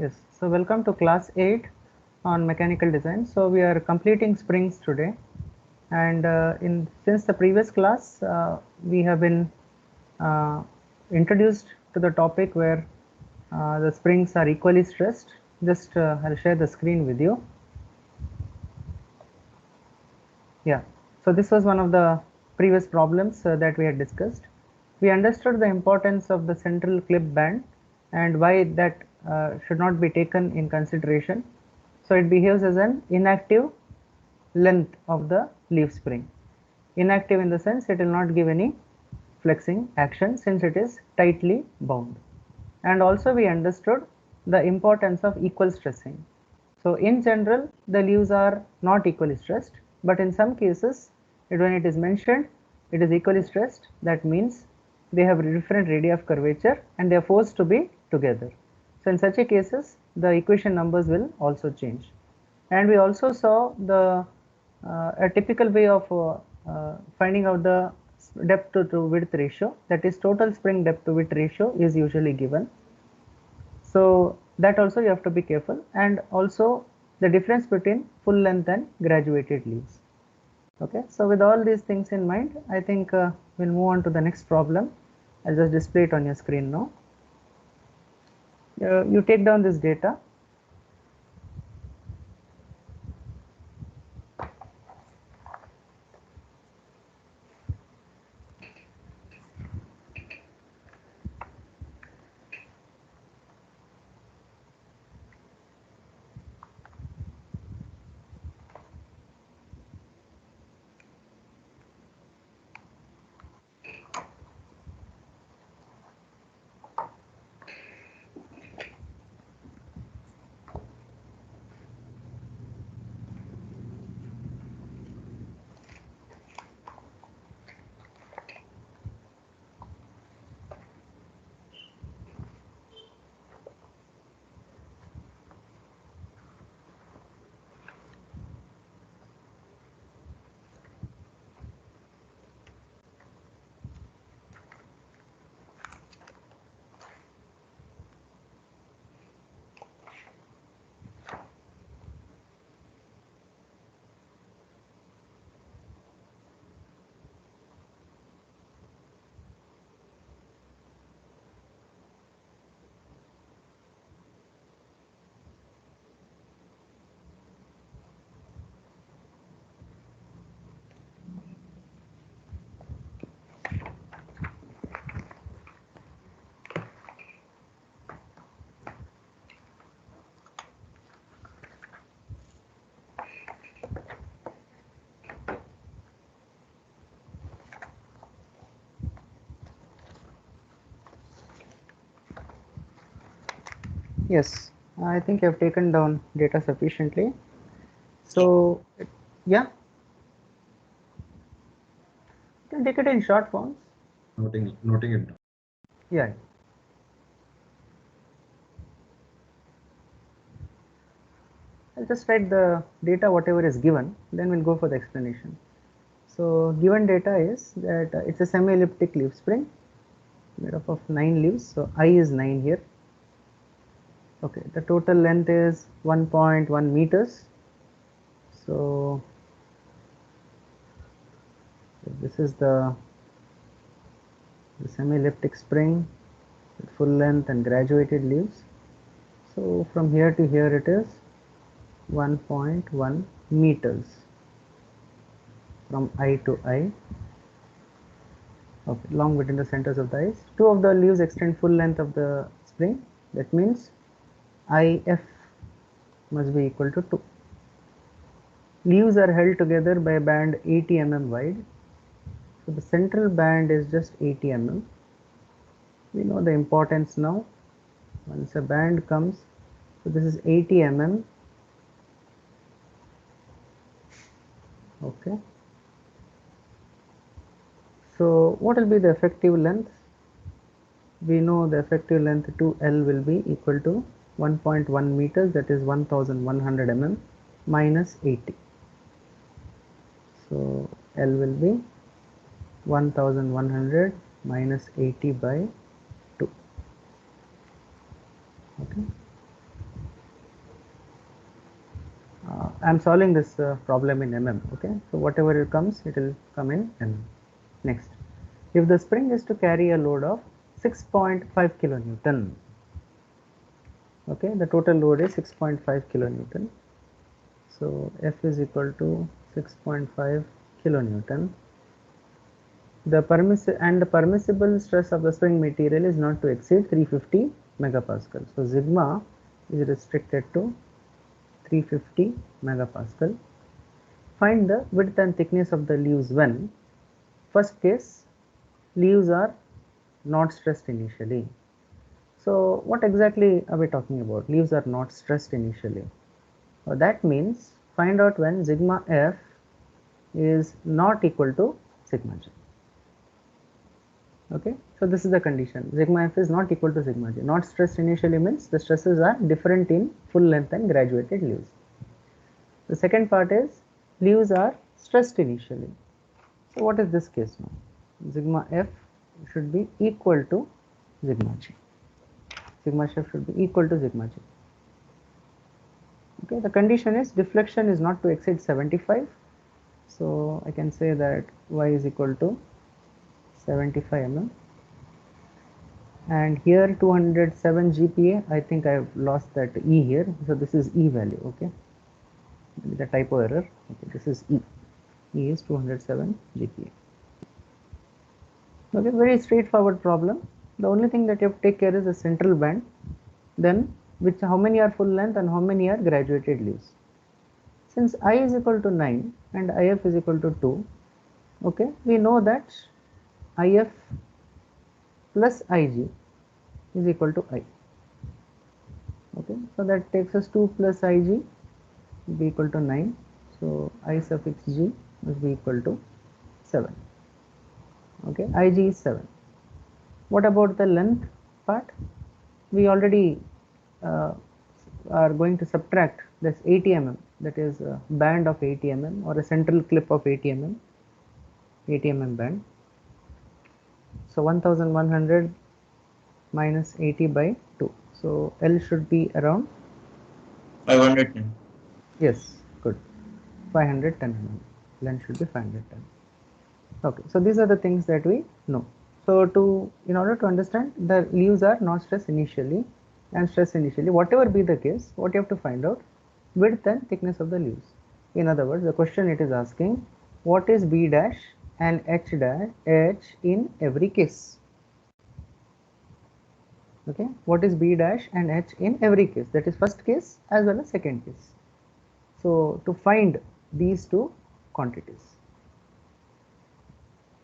Yes, so welcome to class 8 on mechanical design. So we are completing springs today, and since the previous class we have been uh, introduced to the topic where the springs are equally stressed. Just I'll share the screen with you. Yeah, so this was one of the previous problems that we had discussed. We understood the importance of the central clip band and why that should not be taken in consideration. So it behaves as an inactive length of the leaf spring. Inactive in the sense it will not give any flexing action since it is tightly bound. And also we understood the importance of equal stressing. So in general the leaves are not equally stressed, but in some cases when it is mentioned it is equally stressed, that means they have different radii of curvature and they are forced to be together. So in such a cases the equation numbers will also change. And we also saw the a typical way of finding out the depth to width ratio, that is total spring depth to width ratio is usually given. So that also you have to be careful, and also the difference between full length and graduated leaves. Okay, so with all these things in mind, I think we'll move on to the next problem. I'll just display it on your screen now. You take down this data. Yes, I think you have taken down data sufficiently. So, yeah, you can take it in short forms. Noting it down. Yeah. I'll just write the data whatever is given, then we'll go for the explanation. So, given data is that it's a semi-elliptic leaf spring made up of 9 leaves. So, I is 9 here. Okay, the total length is 1.1 meters. So, this is the semi-elliptic spring with full length and graduated leaves. So, from here to here it is 1.1 meters from I to I. Okay, long between the centers of the eyes. Two of the leaves extend full length of the spring. That means IF must be equal to 2. Leaves are held together by a band 80 mm wide. So the central band is just 80 mm. We know the importance now. Once a band comes, so this is 80 mm. Okay. So what will be the effective length? We know the effective length 2L will be equal to 1.1 meters, that is 1100 mm minus 80. So L will be 1100 minus 80 by 2. Okay. I'm solving this problem in mm. Okay, so whatever it comes, it will come in mm. Next, if the spring is to carry a load of 6.5 kilonewton, okay, the total load is 6.5 kilonewton. So F is equal to 6.5 kilonewton. The permissible stress of the spring material is not to exceed 350 megapascal. So sigma is restricted to 350 megapascal. Find the width and thickness of the leaves when, first case, leaves are not stressed initially. So what exactly are we talking about? Leaves are not stressed initially. That means find out when sigma F is not equal to sigma J. Okay, so this is the condition. Sigma F is not equal to sigma J. Not stressed initially means the stresses are different in full length and graduated leaves. The second part is leaves are stressed initially. So what is this case now? Sigma F should be equal to sigma J. Sigma F should be equal to sigma J. Okay, the condition is deflection is not to exceed 75. So I can say that y is equal to 75 mm. And here 207 GPa, I think I have lost that E here. So this is E value, okay. The typo error, okay, this is E. E is 207 GPa. Okay, very straightforward problem. The only thing that you have to take care is the central band. Then how many are full length and how many are graduated leaves. Since I is equal to 9 and IF is equal to 2, okay, we know that IF plus IG is equal to I. Okay, so that takes us 2 plus IG will be equal to 9. So I suffix G must be equal to 7. Okay, IG is 7. What about the length part? We already are going to subtract this 80 mm, that is a band of 80 mm or a central clip of 80 mm, 80 mm band. So 1100 minus 80 by 2. So L should be around 510. Yes, good. 510 mm. Length should be 510. Okay, so these are the things that we know. So in order to understand, the leaves are not stressed initially and stressed initially. Whatever be the case, what you have to find out, width and thickness of the leaves. In other words, the question it is asking, what is B dash and H dash H in every case? Okay, what is B dash and H in every case? That is first case as well as second case. So to find these two quantities.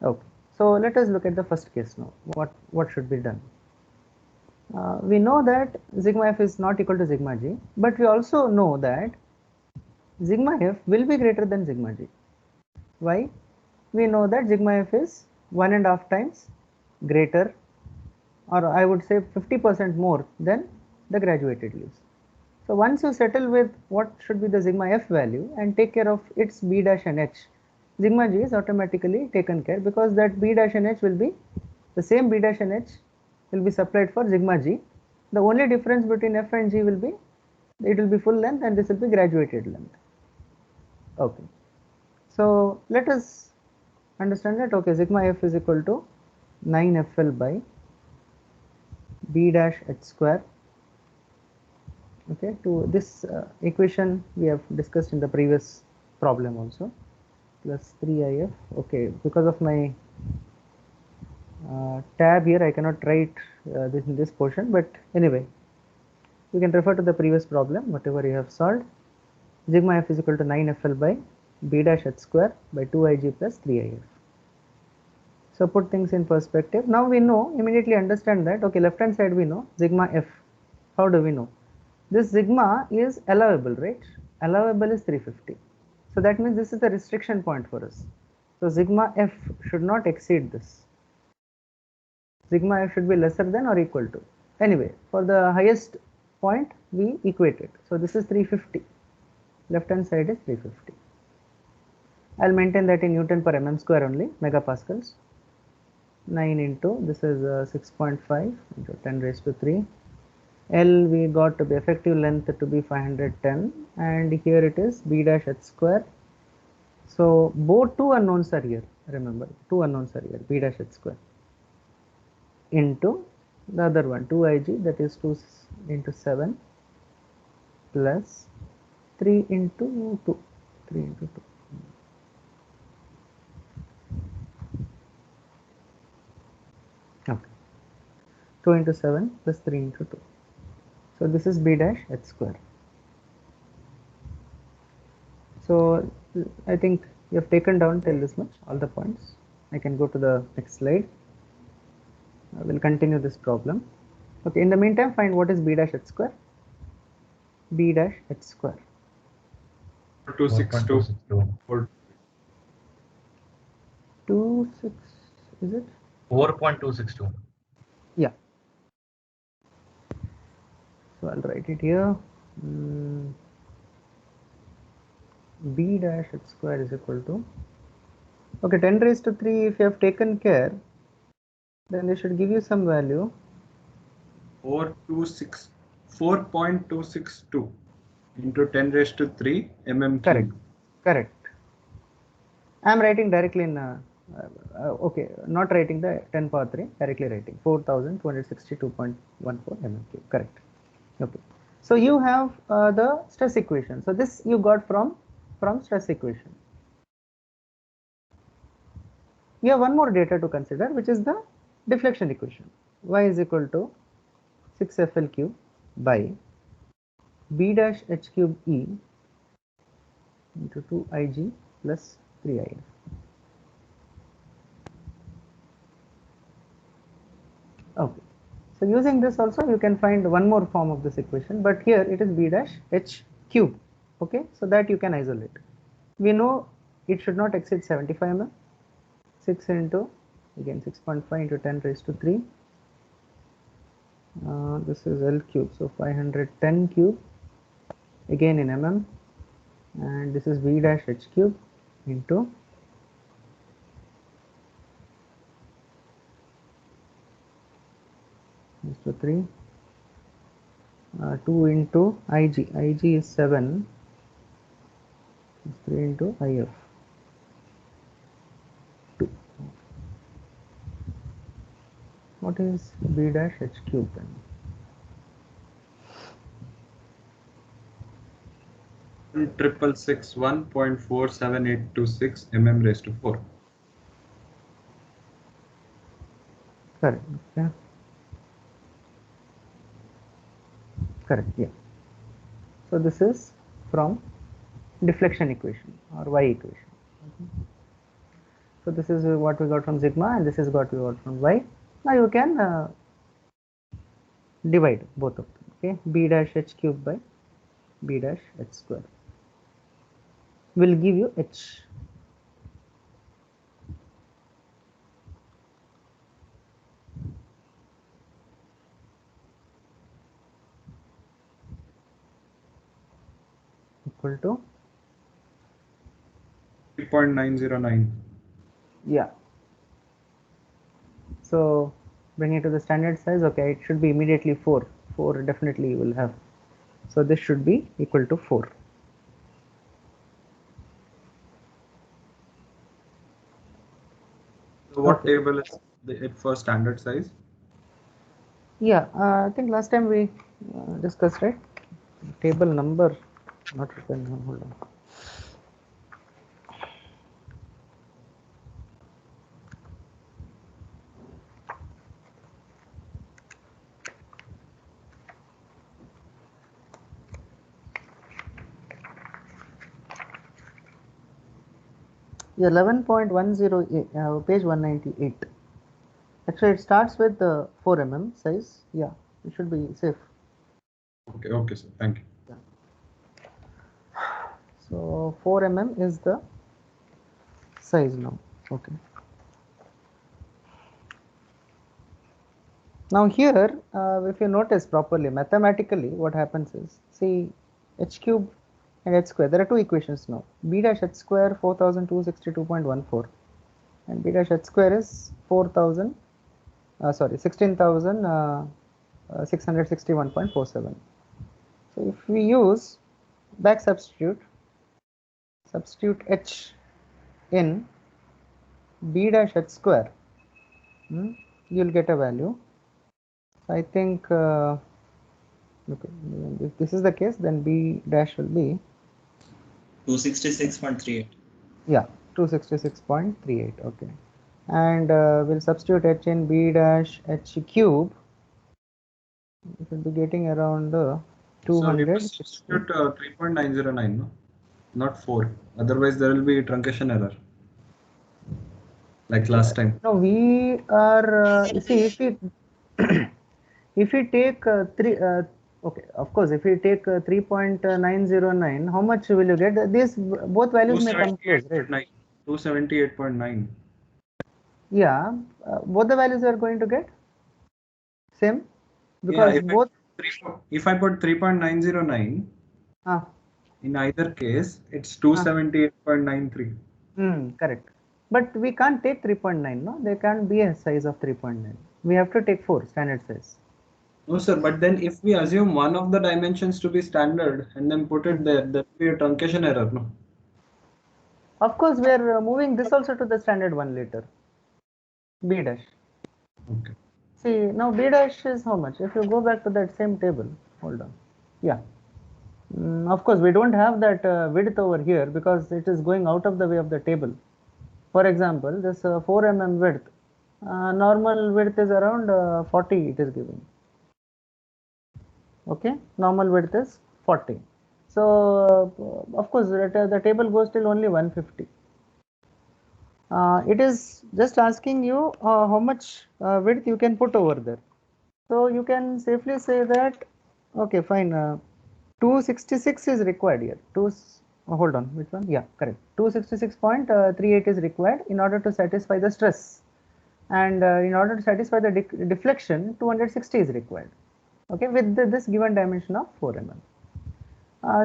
Okay, so let us look at the first case now. What should be done? We know that sigma f is not equal to sigma g, but we also know that sigma f will be greater than sigma g. Why? We know that sigma f is 1.5 times greater, or I would say 50% more than the graduated leaves. So once you settle with what should be the sigma f value and take care of its b dash and h, sigma g is automatically taken care, because that b dash and h will be the same. B dash and h will be supplied for sigma g. The only difference between f and g will be, it will be full length and this will be graduated length. Okay, so let us understand that. Okay, sigma f is equal to 9fl by b dash h square. Okay, to this equation we have discussed in the previous problem also, plus 3if. Okay, because of my tab here I cannot write this in this portion, but anyway you can refer to the previous problem whatever you have solved. Sigma f is equal to 9fl by b dash h square by 2ig plus 3if. So put things in perspective. Now we know, immediately understand that, okay, left hand side we know sigma f. How do we know? This sigma is allowable, right? Allowable is 350. So that means this is the restriction point for us. So sigma f should not exceed this. Sigma f should be lesser than or equal to. Anyway, for the highest point we equate it. So this is 350. Left hand side is 350. I'll maintain that in Newton per mm square only, megapascals. 9 into, this is 6.5 into 10 raised to 3 L we got to be effective length to be 510, and here it is b dash h square. So both two unknowns are here. Remember, two unknowns are here, b dash h square into the other one 2ig, that is 2 into 7 plus 3 into 2, 3 into 2. Okay, 2 into 7 plus 3 into 2. So this is b dash h square. So I think you have taken down till this much all the points. I can go to the next slide. I will continue this problem. Okay, in the meantime, find what is b dash h square. B dash h square. 262. 26, is it? 4.262. Yeah. So I'll write it here. B dash h square is equal to, okay, 10 raised to 3. If you have taken care, then they should give you some value. 4.262 into 10 raised to 3 mm Correct. cube. Correct. I'm writing directly in. Okay, not writing the 10 power 3. Directly writing 4262.14 mm cube. Correct. Okay. So you have the stress equation. So this you got from stress equation. You have one more data to consider, which is the deflection equation. Y is equal to 6FL cube by B dash H cube E into 2IG plus 3IF. Okay. So using this also you can find one more form of this equation, but here it is B dash H cube. Okay. So that you can isolate. We know it should not exceed 75 mm. 6 into, again 6.5 into 10 raised to 3. This is L cube, so 510 cube, again in mm, and this is V dash H cube into raised to 3, 2 into Ig, Ig is 7, 3 into IF, 2. What is B dash H cube then? Triple 1.47826 mm raised to 4. Correct. Yeah. Correct. Yeah. So this is from deflection equation or Y equation. Okay. So this is what we got from sigma, and this is what we got from Y. Now you can divide both of them. Okay, B dash H cube by B dash H square will give you H. Equal to 3.909. Yeah. So bring it to the standard size. Okay, it should be immediately 4. 4 definitely you will have. So this should be equal to 4. So what Okay. table is it for standard size? Yeah, I think last time we discussed, right? Table number not written. Hold on. Yeah, 11.108, page 198. Actually, it starts with the 4 mm size. Yeah, it should be safe. Okay, sir. Thank you. Yeah. So 4 mm is the size now. Okay. Now here, if you notice properly, mathematically, what happens is, see, h cube and h square. There are two equations now. B dash h square 4262.14, and B dash h square is 16,000. 661.47. So if we use back substitute h in b dash h square, you'll get a value. So I think okay, if this is the case, then b dash will be 266.38. yeah, 266.38. Okay, and we'll substitute h in b dash h cube. It will be getting around So we 200. must substitute 3.909, no? Not 4. Otherwise, there will be truncation error. Like last time. No, we are you see if we if we take okay, of course, if we take 3.909, how much will you get? These both values may come close, right? 278.9. Yeah, both the values are going to get same because Yeah, both. if I put 3.909, in either case, it's 278.93. Correct. But we can't take 3.9, no? There can't be a size of 3.9. We have to take 4 standard size. No, sir, but then if we assume one of the dimensions to be standard and then put it there, there will be a truncation error, no? Of course, we are moving this also to the standard one later. B dash. Okay. See, now B dash is how much? If you go back to that same table, hold on. Yeah. Of course, we don't have that width over here because it is going out of the way of the table. For example, this 4 mm width, normal width is around 40 it is giving. Okay, normal width is 40. So, of course, the table goes till only 150. It is just asking you how much width you can put over there. So you can safely say that, okay, fine, 266 is required here. Hold on, which one? Yeah, correct. 266.38 is required in order to satisfy the stress. And in order to satisfy the deflection, 260 is required. Okay, with this given dimension of 4 mm.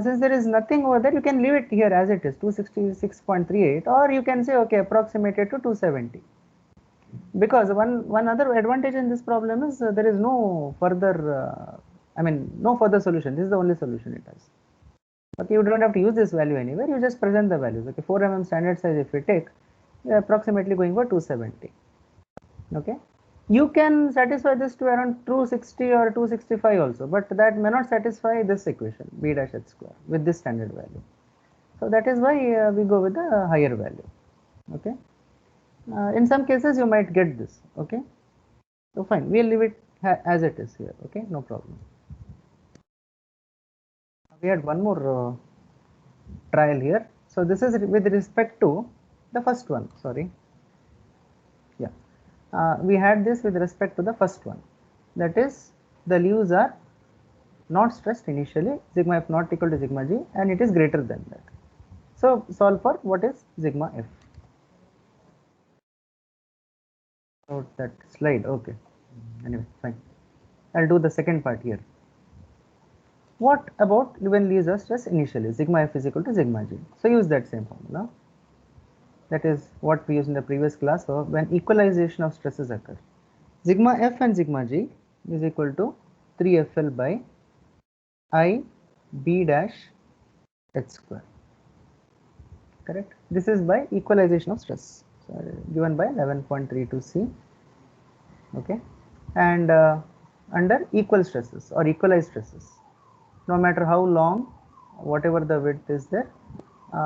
Since there is nothing over there, you can leave it here as it is, 266.38, or you can say, okay, approximate it to 270. Because one other advantage in this problem is there is no further, no further solution. This is the only solution it has. Okay, you don't have to use this value anywhere. You just present the values. Okay, 4 mm standard size if we take, we are approximately going for 270. Okay, you can satisfy this to around 260 or 265 also, but that may not satisfy this equation b dash h square with this standard value. So that is why we go with the higher value. Okay, in some cases you might get this. Okay, so fine, we'll leave it as it is here. Okay, no problem. We had one more trial here. So this is with respect to the first one. Sorry. Yeah. We had this with respect to the first one. That is, the leaves are not stressed initially, sigma f not equal to sigma g, and it is greater than that. So solve for what is sigma f. Note that slide. Okay. Anyway, fine. I'll do the second part here. What about when leaves are stressed initially? Sigma f is equal to sigma g. So use that same formula. That is what we used in the previous class for when equalization of stresses occur. Sigma f and sigma g is equal to 3fl by I b dash h square. Correct? This is by equalization of stress. So given by 11.32c. Okay, and under equal stresses or equalized stresses, no matter how long, whatever the width is there,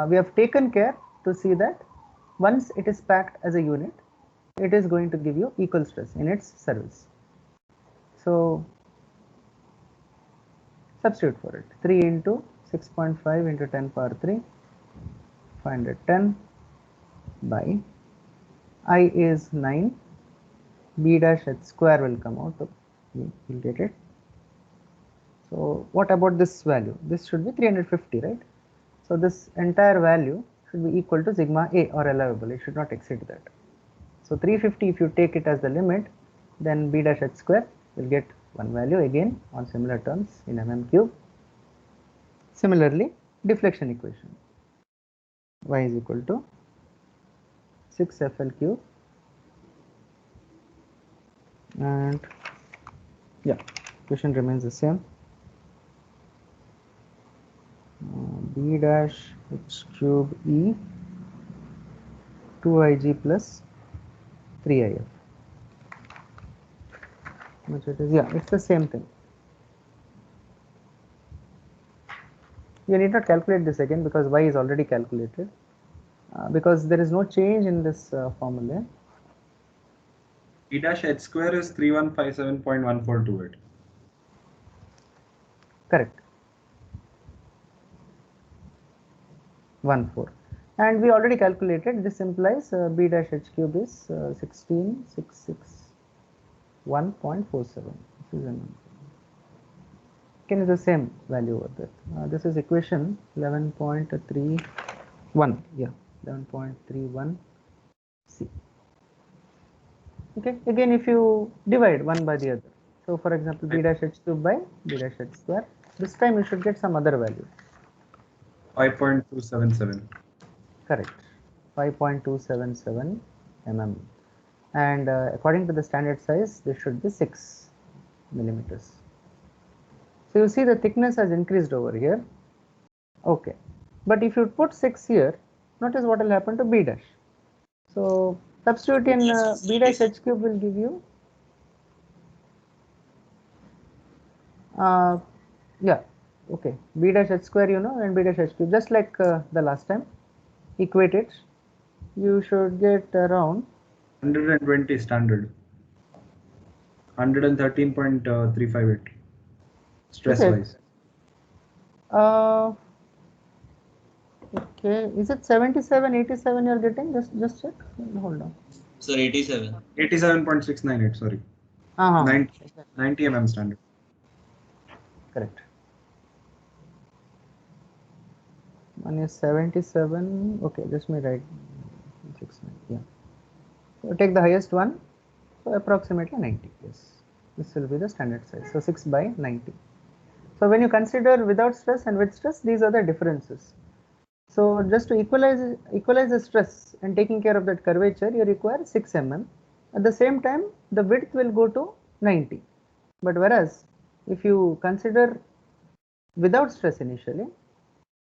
we have taken care to see that once it is packed as a unit, it is going to give you equal stress in its service. So substitute for it. 3 into 6.5 into 10 power 3, 510 by I is 9, b dash h square will come out, so you will get it. So what about this value? This should be 350, right? So this entire value should be equal to sigma a or allowable. It should not exceed that. So 350, if you take it as the limit, then b dash h square will get one value again on similar terms in mm cube. Similarly, deflection equation, y is equal to 6fl cube, and yeah, equation remains the same. B dash h cube E 2ig plus 3if. Which it is, yeah, it's the same thing. You need not calculate this again because y is already calculated, because there is no change in this formula. B dash h square is 3157.1428. Correct. 14. And we already calculated, this implies b dash h cube is 16661.47. This is an again is the same value over there. This is equation 11.31. Yeah, 11.31 C. Okay, again if you divide one by the other, so for example b dash h cube by b dash h square, this time you should get some other value. 5.277. Correct, 5.277 mm, and according to the standard size this should be 6 millimeters. So you see the thickness has increased over here. Okay, but if you put 6 here, notice what will happen to b dash. So substitute in b dash h cube will give you yeah, okay, b dash h square, you know, and b dash h cube, just like the last time, equate it, you should get around 120 standard. 113.358 stress wise. Okay, is it 77, 87 you're getting? Just check. Hold on. Sir, 87. 87.698, sorry. 90 mm standard. Correct. One is 77. Okay, just me write 69. Yeah. So take the highest one. So approximately 90. Yes. This will be the standard size. So 6 by 90. So when you consider without stress and with stress, these are the differences. So just to equalize the stress and taking care of that curvature, you require 6 mm. At the same time, the width will go to 90. But whereas if you consider without stress initially,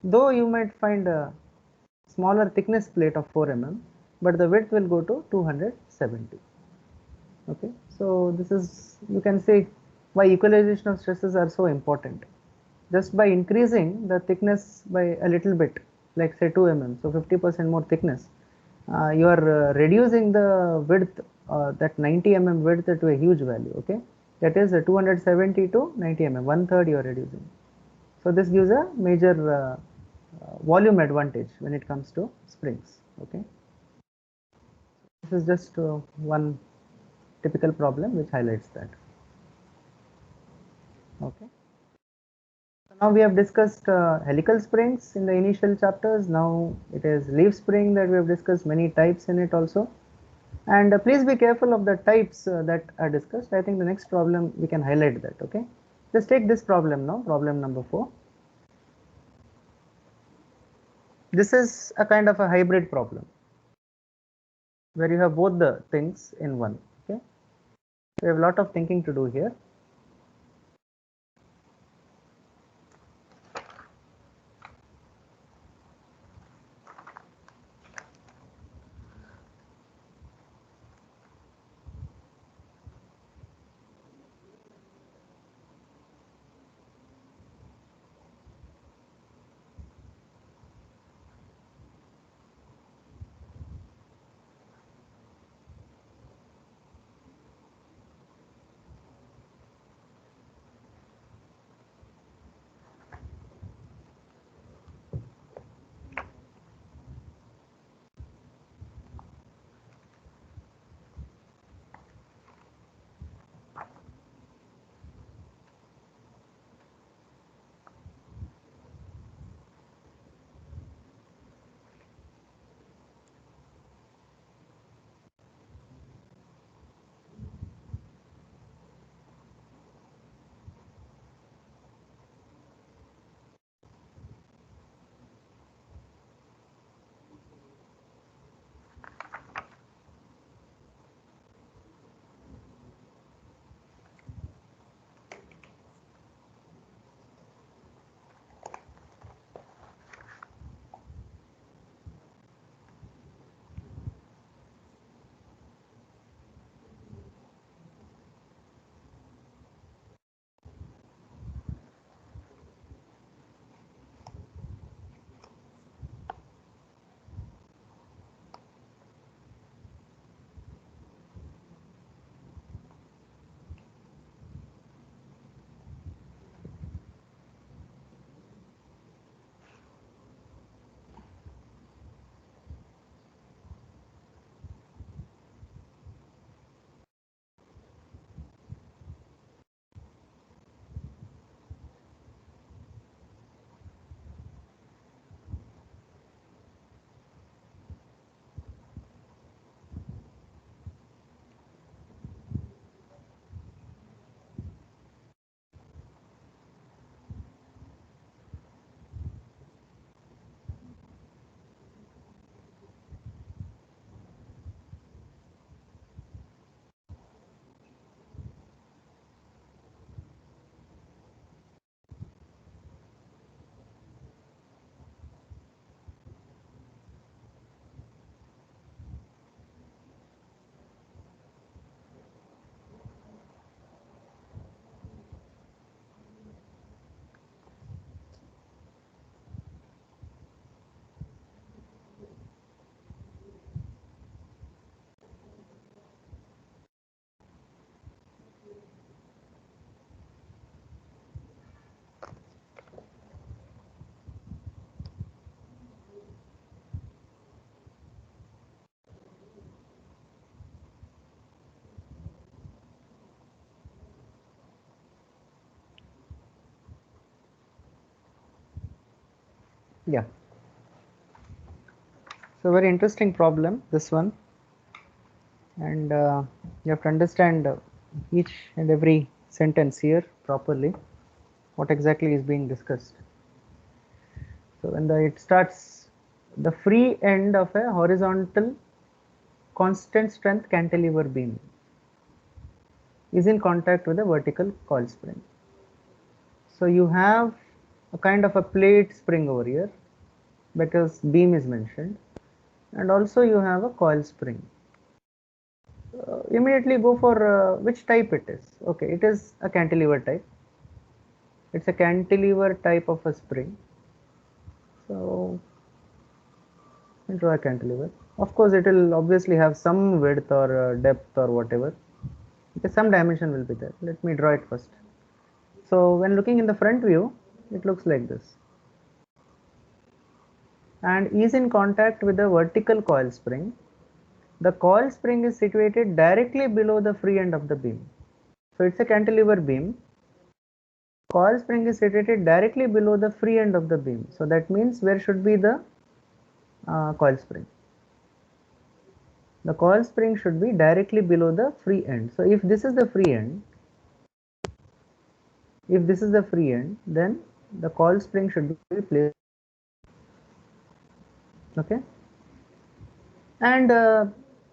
though you might find a smaller thickness plate of 4 mm, but the width will go to 270. Okay, so this is, you can say, why equalization of stresses are so important. Just by increasing the thickness by a little bit, like say 2 mm, so 50% more thickness, you are reducing the width, that 90 mm width, to a huge value. Okay, that is 270 to 90 mm, 1/3 you are reducing. So this gives a major volume advantage when it comes to springs. Okay, this is just one typical problem which highlights that. Okay. Now we have discussed helical springs in the initial chapters. Now it is leaf spring that we have discussed, many types in it also. And please be careful of the types that are discussed. I think the next problem we can highlight that. Okay, just take this problem now, problem number 4. This is a kind of a hybrid problem where you have both the things in one. Okay, so we have a lot of thinking to do here. Yeah. So very interesting problem, this one, and you have to understand each and every sentence here properly, what exactly is being discussed. So when it starts, the free end of a horizontal constant strength cantilever beam is in contact with a vertical coil spring. So you have a kind of a plate spring over here because beam is mentioned, and also you have a coil spring. Immediately go for which type it is. Okay, it is a cantilever type. It's a cantilever type of a spring. So draw a cantilever. Of course, it will obviously have some width or depth or whatever. Okay, some dimension will be there. Let me draw it first. So when looking in the front view, it looks like this, and is in contact with the vertical coil spring. The coil spring is situated directly below the free end of the beam. So it's a cantilever beam. Coil spring is situated directly below the free end of the beam. So that means where should be the coil spring? The coil spring should be directly below the free end. So if this is the free end, then the coil spring should be placed. Okay, and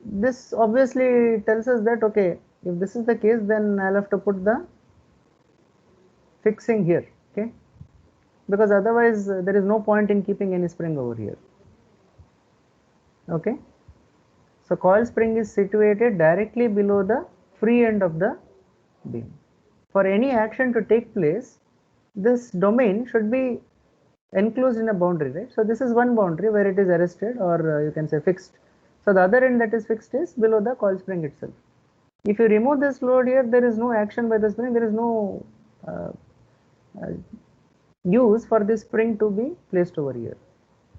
this obviously tells us that okay, if this is the case, then I'll have to put the fixing here. Okay, because otherwise there is no point in keeping any spring over here. Okay, so coil spring is situated directly below the free end of the beam. For any action to take place, this domain should be enclosed in a boundary, right? So this is one boundary where it is arrested, or you can say fixed. So the other end that is fixed is below the coil spring itself. If you remove this load here, there is no action by the spring, there is no use for this spring to be placed over here.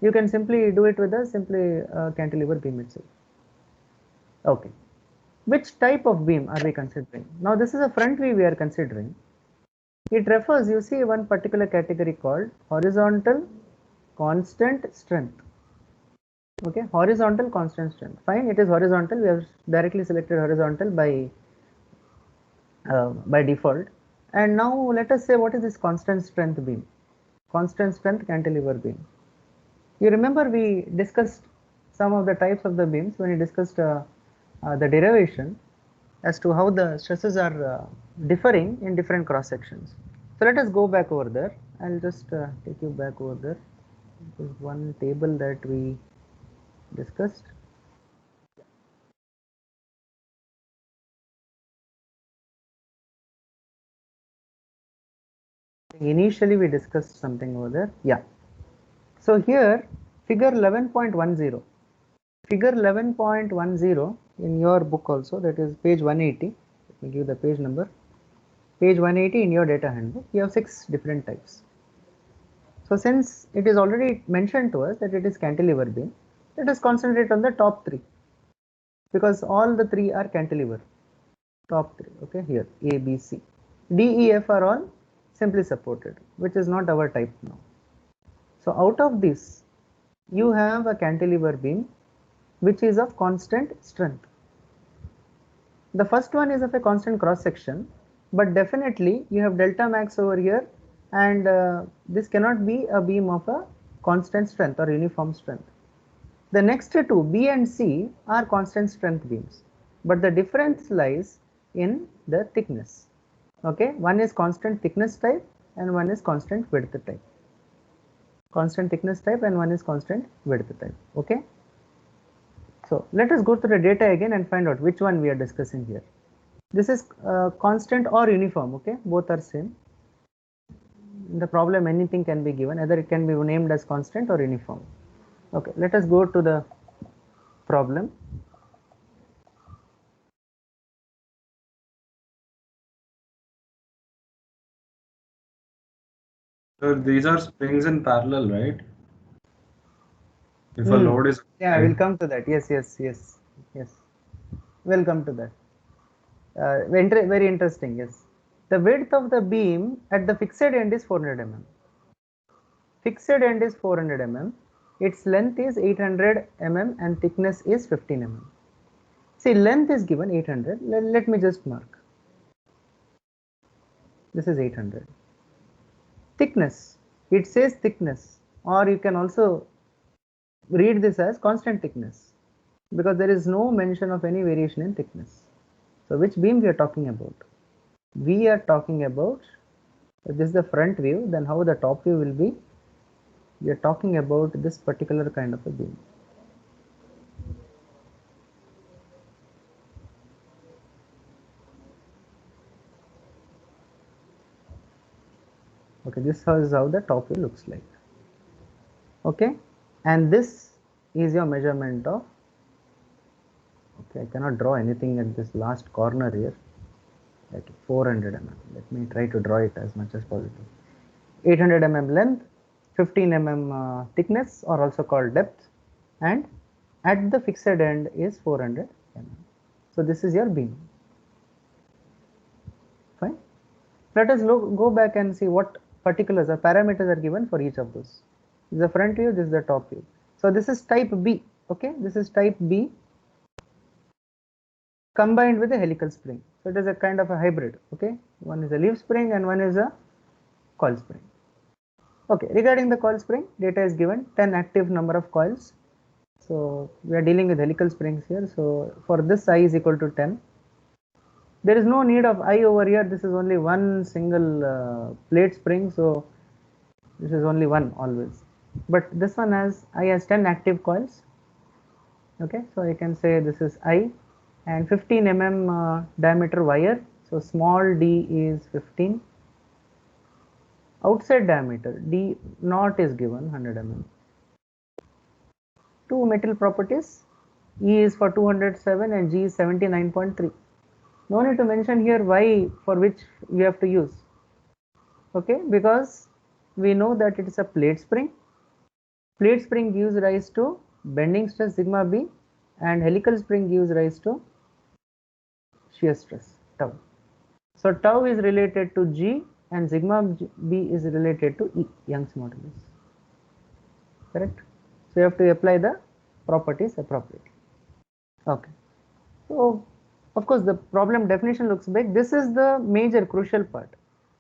You can simply do it with a cantilever beam itself. Okay, which type of beam are we considering? Now this is a front view we are considering. It refers, you see, one particular category called horizontal constant strength. Okay, horizontal constant strength. Fine, it is horizontal. We have directly selected horizontal by default. And now let us say what is this constant strength beam? Constant strength cantilever beam. You remember we discussed some of the types of the beams when we discussed the derivation as to how the stresses are differing in different cross sections. So let us go back over there. I'll just take you back over there. This is one table that we discussed. Initially we discussed something over there. Yeah. So here figure 11.10. Figure 11.10 in your book also, that is page 180. Let me give the page number. Page 180 in your data handbook. You have 6 different types. So since it is already mentioned to us that it is cantilever beam, let us concentrate on the top 3, because all the 3 are cantilever. Top 3, okay, here A, B, C. D, E, F are all simply supported, which is not our type now. So out of this, you have a cantilever beam which is of constant strength. The first one is of a constant cross section, but definitely you have delta max over here, and this cannot be a beam of a constant strength or uniform strength. The next two, B and C, are constant strength beams, but the difference lies in the thickness. Okay, one is constant thickness type and one is constant width type. Constant thickness type and one is constant width type. Okay, so let us go through the data again and find out which one we are discussing here. This is constant or uniform. Okay, both are same. In the problem anything can be given, either it can be named as constant or uniform. Okay, let us go to the problem. So these are springs in parallel, right? If a load is Yeah, we'll come to that. Yes. We'll come to that. Very interesting. Yes, the width of the beam at the fixed end is 400 mm. fixed end is 400 mm, its length is 800 mm and thickness is 15 mm. See, length is given 800. Let me just mark. This is 800. Thickness, it says thickness, or you can also read this as constant thickness, because there is no mention of any variation in thickness. So which beam we are talking about? We are talking about, if this is the front view, then how the top view will be? We are talking about this particular kind of a beam. Okay, this is how the top view looks like. Okay, and this is your measurement of, okay, I cannot draw anything at this last corner here, like 400 mm. Let me try to draw it as much as possible. 800 mm length, 15 mm thickness, or also called depth, and at the fixed end is 400 mm. So this is your beam. Fine. Let us go back and see what particulars or parameters are given for each of those. This is the front view, this is the top view. So this is type B. Okay, this is type B combined with a helical spring. So it is a kind of a hybrid. Okay, one is a leaf spring and one is a coil spring. Okay, regarding the coil spring, data is given 10 active number of coils. So we are dealing with helical springs here. So for this I is equal to 10. There is no need of I over here. This is only one single plate spring. So this is only one always. But this one has I has 10 active coils. Okay, so you can say this is I, and 15 mm diameter wire. So small d is 15. Outside diameter d naught is given 100 mm. Two metal properties, E is for 207 and G is 79.3. No need to mention here why, for which we have to use. Okay, because we know that it is a plate spring. Plate spring gives rise to bending stress sigma b, and helical spring gives rise to shear stress tau. So tau is related to G and sigma b is related to E, Young's modulus. Correct? So you have to apply the properties appropriately. Okay. So of course the problem definition looks big. This is the major crucial part.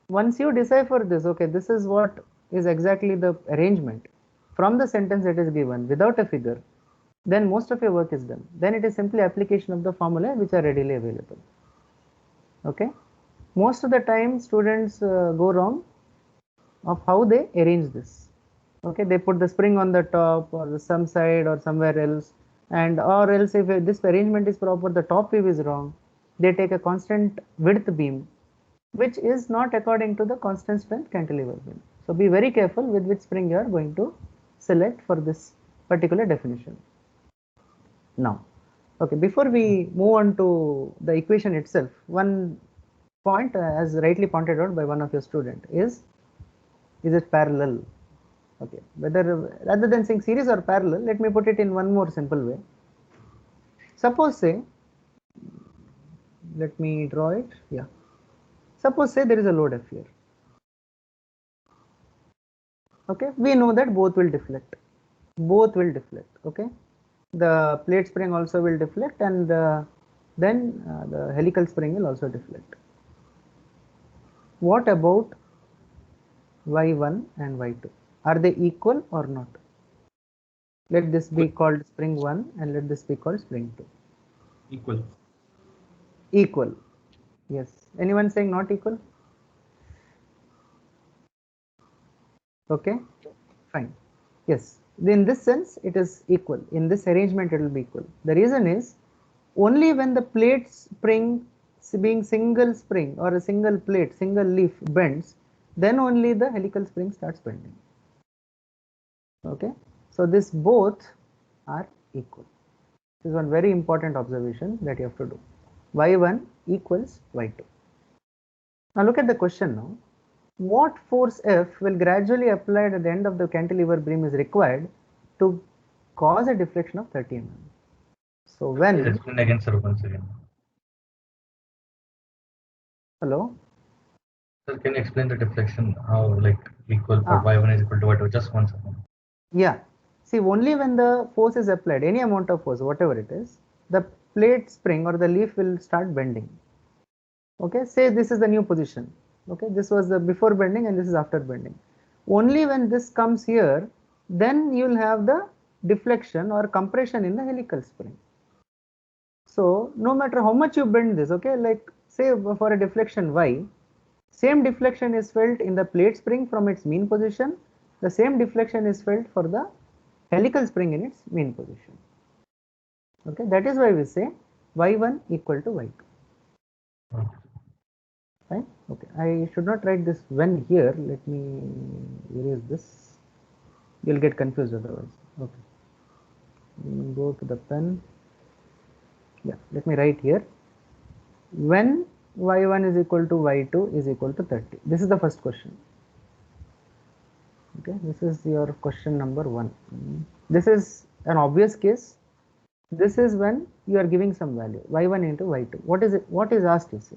Once you decipher this, okay, this is what is exactly the arrangement from the sentence that is given without a figure, then most of your work is done. Then it is simply application of the formula which are readily available. Okay. Most of the time students go wrong of how they arrange this. Okay, they put the spring on the top or some side or somewhere else, and or else if this arrangement is proper, the top view is wrong. They take a constant width beam, which is not according to the constant strength cantilever beam. So be very careful with which spring you are going to select for this particular definition. Now, okay, before we move on to the equation itself, one point as rightly pointed out by one of your student is it parallel? Okay, whether rather than saying series or parallel, let me put it in one more simple way. Suppose say, let me draw it. Yeah. Suppose say there is a load F here. Okay, we know that both will deflect. Both will deflect. Okay, the plate spring also will deflect, and then the helical spring will also deflect. What about Y1 and Y2? Are they equal or not? Let this be called spring 1 and let this be called spring 2. Equal. Equal. Yes. Anyone saying not equal? Okay. Fine. Yes. In this sense, it is equal. In this arrangement, it will be equal. The reason is only when the plate spring being single spring or a single plate, single leaf bends, then only the helical spring starts bending. Okay. So this both are equal. This is one very important observation that you have to do. Y1 equals Y2. Now look at the question now. What force F will gradually applied at the end of the cantilever beam is required to cause a deflection of 30 mm? So when... Explain again, sir, once again. Hello? Sir, can you explain the deflection? How like equal for y1 is equal to y2? Just one second. Yeah. See, only when the force is applied, any amount of force, whatever it is, the plate spring or the leaf will start bending. Okay, say this is the new position. Okay, this was the before bending and this is after bending. Only when this comes here, then you will have the deflection or compression in the helical spring. So no matter how much you bend this, okay, like say for a deflection y, same deflection is felt in the plate spring from its mean position. The same deflection is felt for the helical spring in its mean position. Okay, that is why we say y1 equal to y2. Okay. Fine. Okay, I should not write this when here. Let me erase this. You'll get confused otherwise. Okay. Go to the pen. Yeah, let me write here. When y1 is equal to y2 is equal to 30. This is the first question. Okay, this is your question number 1. This is an obvious case. This is when you are giving some value y1 into y2. What is it? What is asked? You see,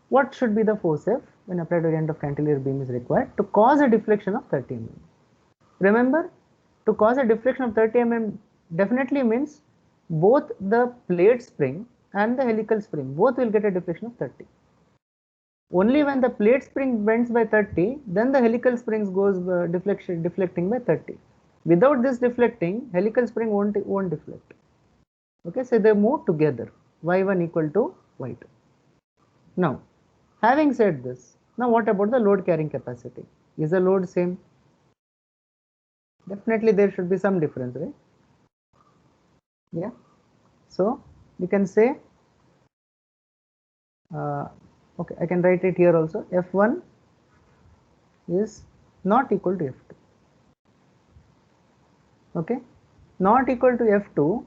what should be the force F when applied to the end of cantilever beam is required to cause a deflection of 30 mm? Remember, to cause a deflection of 30 mm definitely means both the plate spring and the helical spring both will get a deflection of 30. Only when the plate spring bends by 30, then the helical springs goes deflecting by 30. Without this deflecting, helical spring won't deflect. Okay, so they move together, y1 equal to y2. Now, having said this, now what about the load carrying capacity? Is the load same? Definitely there should be some difference, right? Yeah. So you can say, okay, I can write it here also. F1 is not equal to F2. Okay, not equal to F2.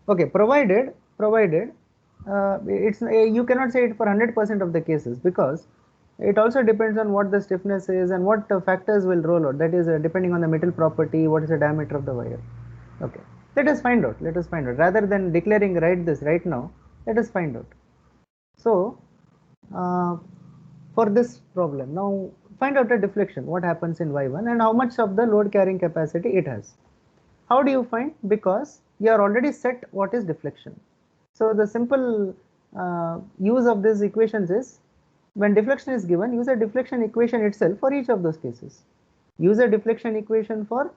Okay, provided it's you cannot say it for 100% of the cases, because it also depends on what the stiffness is and what factors will roll out. That is depending on the metal property, what is the diameter of the wire. Okay, let us find out. Rather than declaring write this right now, let us find out. So for this problem, now find out the deflection, what happens in y1 and how much of the load carrying capacity it has. How do you find? Because you are already set what is deflection. So the simple use of these equations is, when deflection is given, use a deflection equation itself for each of those cases. Use a deflection equation for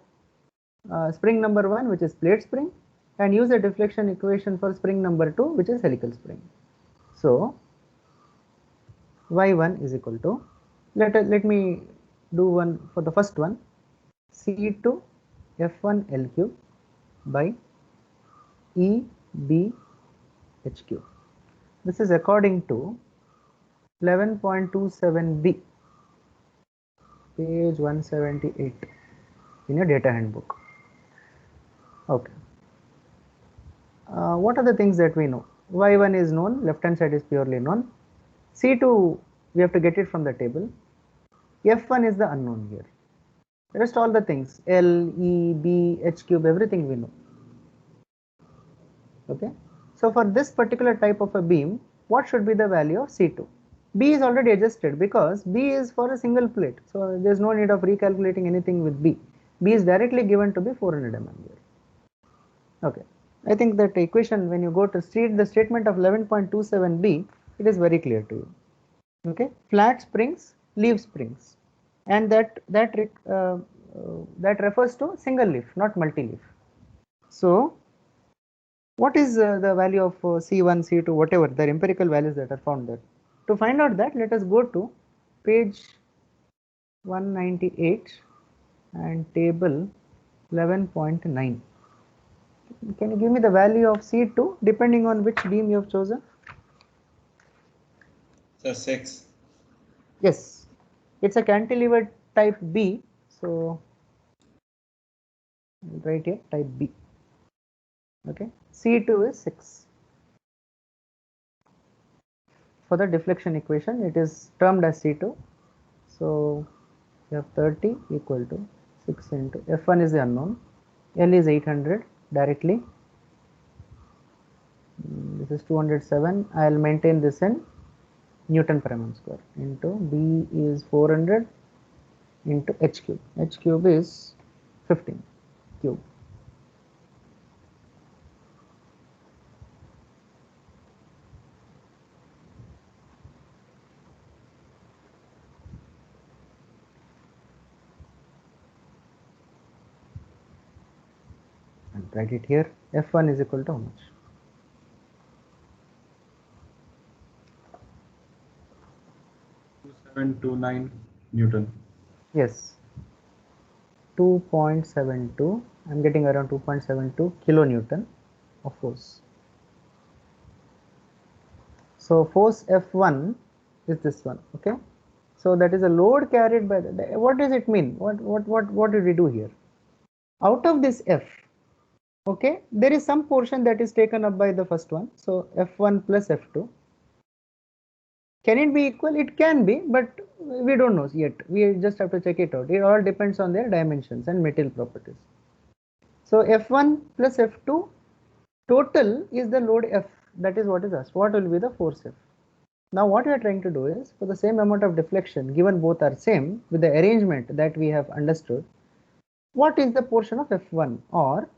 spring number 1, which is plate spring, and use a deflection equation for spring number 2, which is helical spring. So y1 is equal to, let me do one for the first one, C2 F1 L cube by E B H cube. This is according to 11.27b, page 178 in your data handbook. Okay. What are the things that we know? y1 is known, left hand side is purely known. C2 we have to get it from the table. F1 is the unknown here. Rest all the things, L, E, B, H cube, everything we know. Okay. So for this particular type of a beam, what should be the value of C2? B is already adjusted because B is for a single plate. So there is no need of recalculating anything with B. B is directly given to be 400 mm here. Okay. I think that equation, when you go to the statement of 11.27b, it is very clear to you. Okay. Flat springs, leaf springs, and that refers to single leaf, not multi-leaf. So what is the value of C1, C2, whatever the empirical values that are found there? To find out that, let us go to page 198 and table 11.9. Can you give me the value of C2 depending on which beam you have chosen? So 6. Yes, it's a cantilever type B. So right here, type B. Okay, C2 is 6. For the deflection equation, it is termed as C2. So you have 30 equal to 6 into F1 is the unknown, L is 800 directly. This is 207. I will maintain this in Newton per mm square into B is 400 into H cube. H cube is 15 cube. And write it here. F1 is equal to how much? 2729 Newton. Yes, 2.72. I'm getting around 2.72 kilonewton of force. So force F1 is this one. Okay. So that is a load carried by the. What does it mean? What did we do here? Out of this F, okay, there is some portion that is taken up by the first one. So F1 plus F2. Can it be equal? It can be, but we don't know yet. We just have to check it out. It all depends on their dimensions and material properties. So F1 plus F2 total is the load F. That is what is asked. What will be the force F? Now what we are trying to do is, for the same amount of deflection, given both are same, with the arrangement that we have understood, what is the portion of F1, or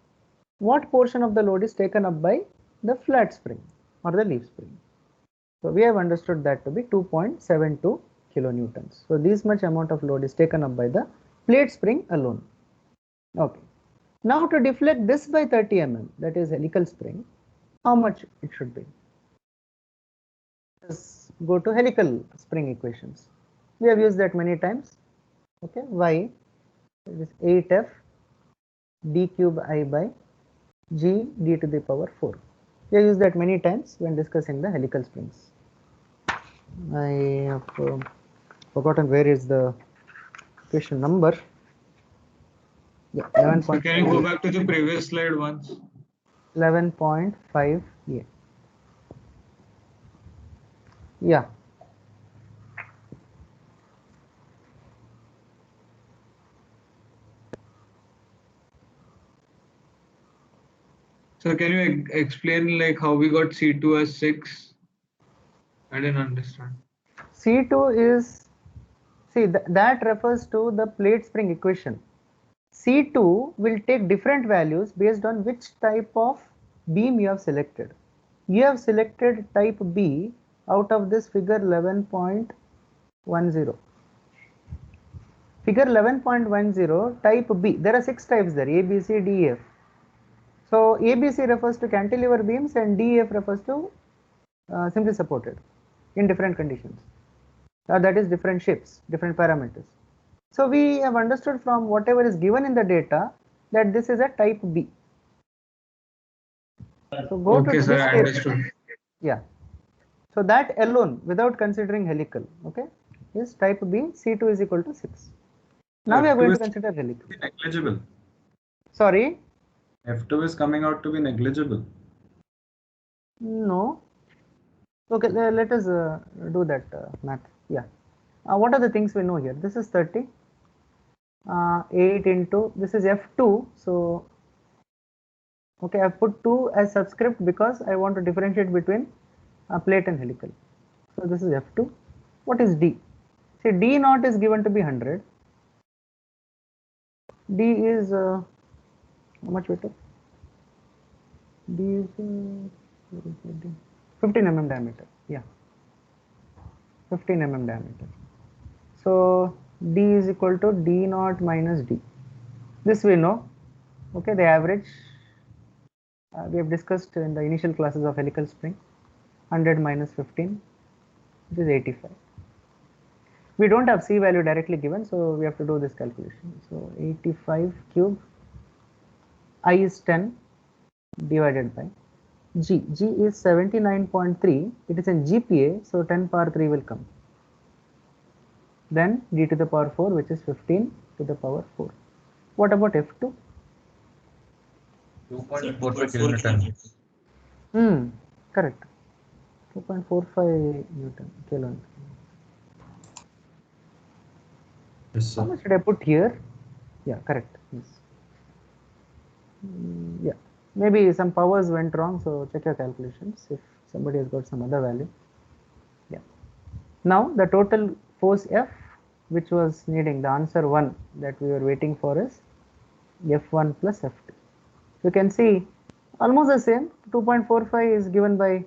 what portion of the load is taken up by the flat spring or the leaf spring. So we have understood that to be 2.72 kilonewtons. So this much amount of load is taken up by the plate spring alone. Okay. Now to deflect this by 30 mm, that is helical spring, how much it should be? Let's go to helical spring equations. We have used that many times. Okay, y is 8f d cube I by g d to the power 4. We have used that many times when discussing the helical springs. I have forgotten where is the equation number. Yeah, 11. So can you go back to the previous slide once? 11.5. Yeah. So can you explain like how we got C2 as 6? I didn't understand. C2 is, see that refers to the plate spring equation. C2 will take different values based on which type of beam you have selected. You have selected type B out of this figure 11.10. Figure 11.10 type B. There are 6 types there, A, B, C, D, E, F. So ABC refers to cantilever beams and DEF refers to simply supported in different conditions. That is different shapes, different parameters. So we have understood from whatever is given in the data that this is a type B. So go to Okay, this sir, I table. understood. Yeah. So that alone, without considering helical, okay, is type B. C2 is equal to 6. Now we are going to consider helical. Negligible. Sorry. F2 is coming out to be negligible. No. Okay, let us do that math. Yeah. What are the things we know here? This is 30. 8 into, this is F2. So, okay, I've put 2 as subscript because I want to differentiate between plate and helical. So, this is F2. What is D? See, D naught is given to be 100. D is, how much we took? D is 15 mm diameter. Yeah. 15 mm diameter. So D is equal to D naught minus D. This we know. Okay, the average we have discussed in the initial classes of helical spring. 100 minus 15, which is 85. We don't have C value directly given, so we have to do this calculation. So 85 cube, I is 10 divided by G. G is 79.3. It is in GPa, so 10 power 3 will come. Then d to the power 4, which is 15 to the power 4. What about F2? 2.45 kilonewton. Correct. 2.45 Newton kilonewton. Yes, sir. How much did I put here? Yeah, correct. Yes. Yeah. Maybe some powers went wrong, so check your calculations if somebody has got some other value. Yeah. Now the total force F, which was needing the answer 1 that we were waiting for, is F1 plus F2. You can see almost the same. 2.45 is given by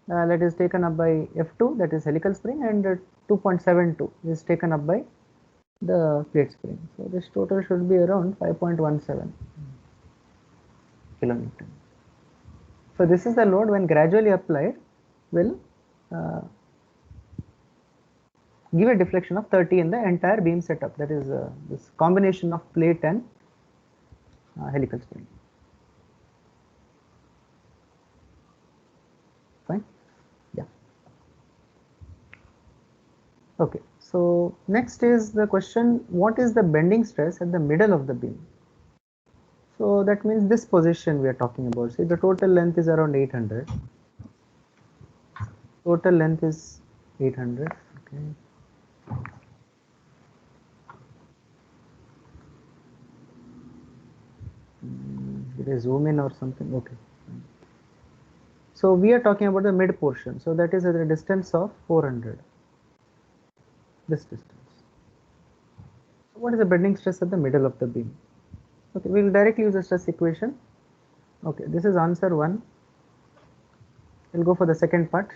that is taken up by F2, that is helical spring, and 2.72 is taken up by the plate spring. So this total should be around 5.17 kilonewton. So this is the load when gradually applied will give a deflection of 30 in the entire beam setup, that is this combination of plate and helical spring. Fine. Yeah. Okay. So next is the question, what is the bending stress at the middle of the beam? So that means this position we are talking about. See, the total length is around 800. Total length is 800. Okay. Did I zoom in or something? Okay. So we are talking about the mid portion. So that is at a distance of 400. This distance. So what is the bending stress at the middle of the beam? Okay, we will directly use the stress equation. Okay, this is answer 1. We'll go for the second part,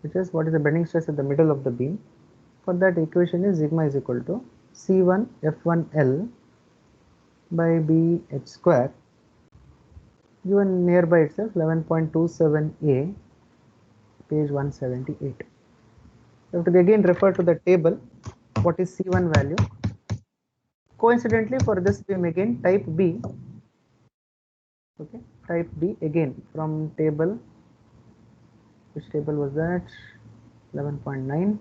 which is what is the bending stress at the middle of the beam. For that, equation is sigma is equal to C1 F1L by B H square, given nearby itself 11.27a, page 178. You have to again refer to the table. What is C1 value? Coincidentally, for this beam again type B. Okay, type B again from table. Which table was that? 11.9.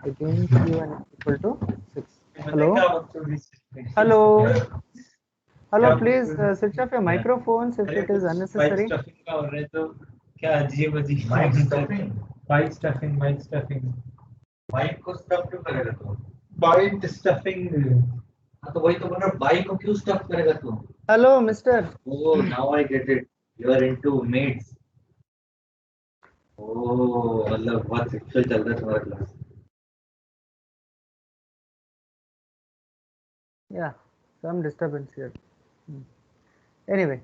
Again, C1 is equal to 6. Hello? Hello? Hello, please switch off your microphones if it is unnecessary. Mic stuffing. Mic को stuff क्यों करेगा तू? Bite stuffing. हाँ तो वही तो बोल रहा हूँ, bite को क्यों stuff करेगा तू? Hello, mister. Oh, now I get it. You are into maids. Oh, मतलब बहुत sexual चल रहा है तुम्हारा class. Yeah, some disturbance here. Anyway,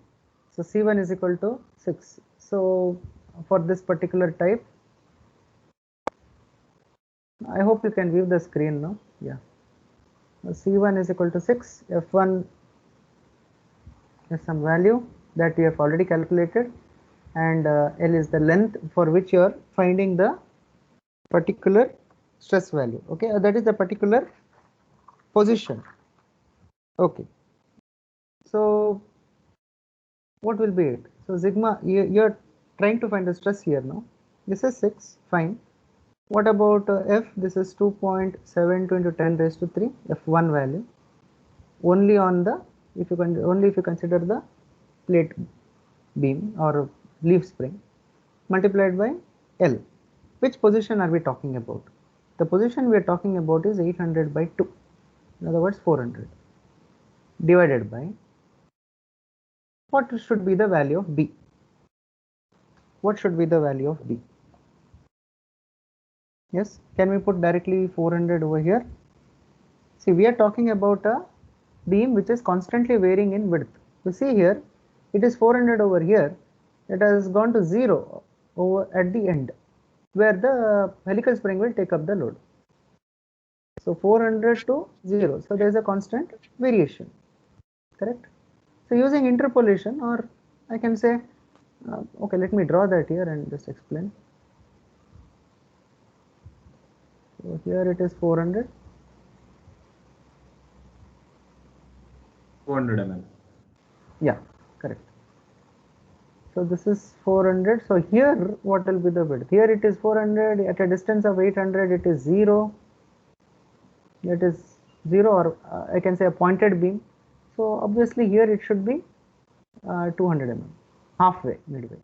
so C1 is equal to 6. So for this particular type, I hope you can view the screen now. Yeah. C1 is equal to 6. F1 is some value that we have already calculated, and L is the length for which you are finding the particular stress value. Okay, that is the particular position. Okay. So what will be it? So sigma, you are trying to find the stress here now. This is 6, fine. What about F? This is 2.72 into 10 raised to 3, F1 value. Only on the, if you consider the plate beam or leaf spring, multiplied by L. Which position are we talking about? The position we are talking about is 800 by 2. In other words, 400 divided by, what should be the value of B? What should be the value of B? Yes, can we put directly 400 over here? See, we are talking about a beam which is constantly varying in width. You see here, it is 400 over here. It has gone to 0 over at the end, where the helical spring will take up the load. So 400 to 0. So there is a constant variation. Correct? So using interpolation, or I can say, okay, let me draw that here and just explain. So here it is 400. 400 mm. Yeah, correct. So this is 400. So here what will be the width? Here it is 400. At a distance of 800, it is 0. That is 0, or I can say a pointed beam. So obviously here it should be 200 mm, halfway, midway.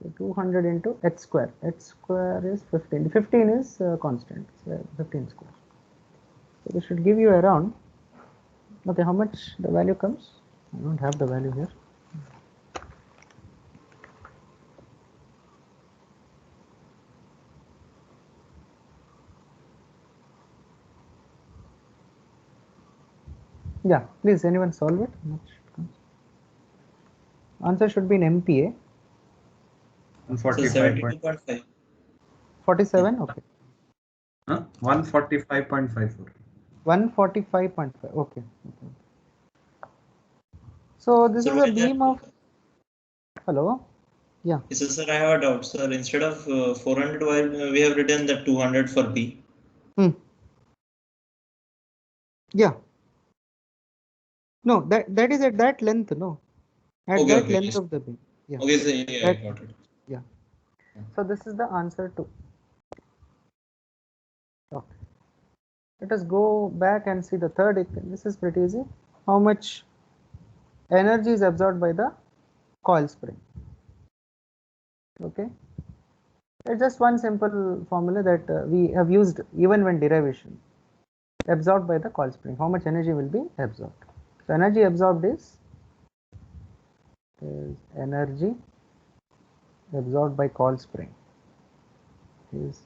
So 200 into h square. H square is 15. 15 is constant. So 15 square. So this should give you around. Okay, how much the value comes? I don't have the value here. Yeah, please, anyone solve it? Answer should be in MPa. 145. 47, okay. 145.54. 145.5, okay. So this is a beam of, hello? Yeah. Yes, sir, I have a doubt, sir. Instead of 400, we have written the 200 for B. Yeah. No, that is at that length, no? At Okay, that okay, length yes. of the beam. Yeah. Okay, sir, yeah, I got it. Yeah. So this is the answer to. Okay. Let us go back and see the third equation. This is pretty easy. How much energy is absorbed by the coil spring? Okay. It's just one simple formula that we have used even when derivation. Absorbed by the coil spring. How much energy will be absorbed? So energy absorbed is energy absorbed by coil spring is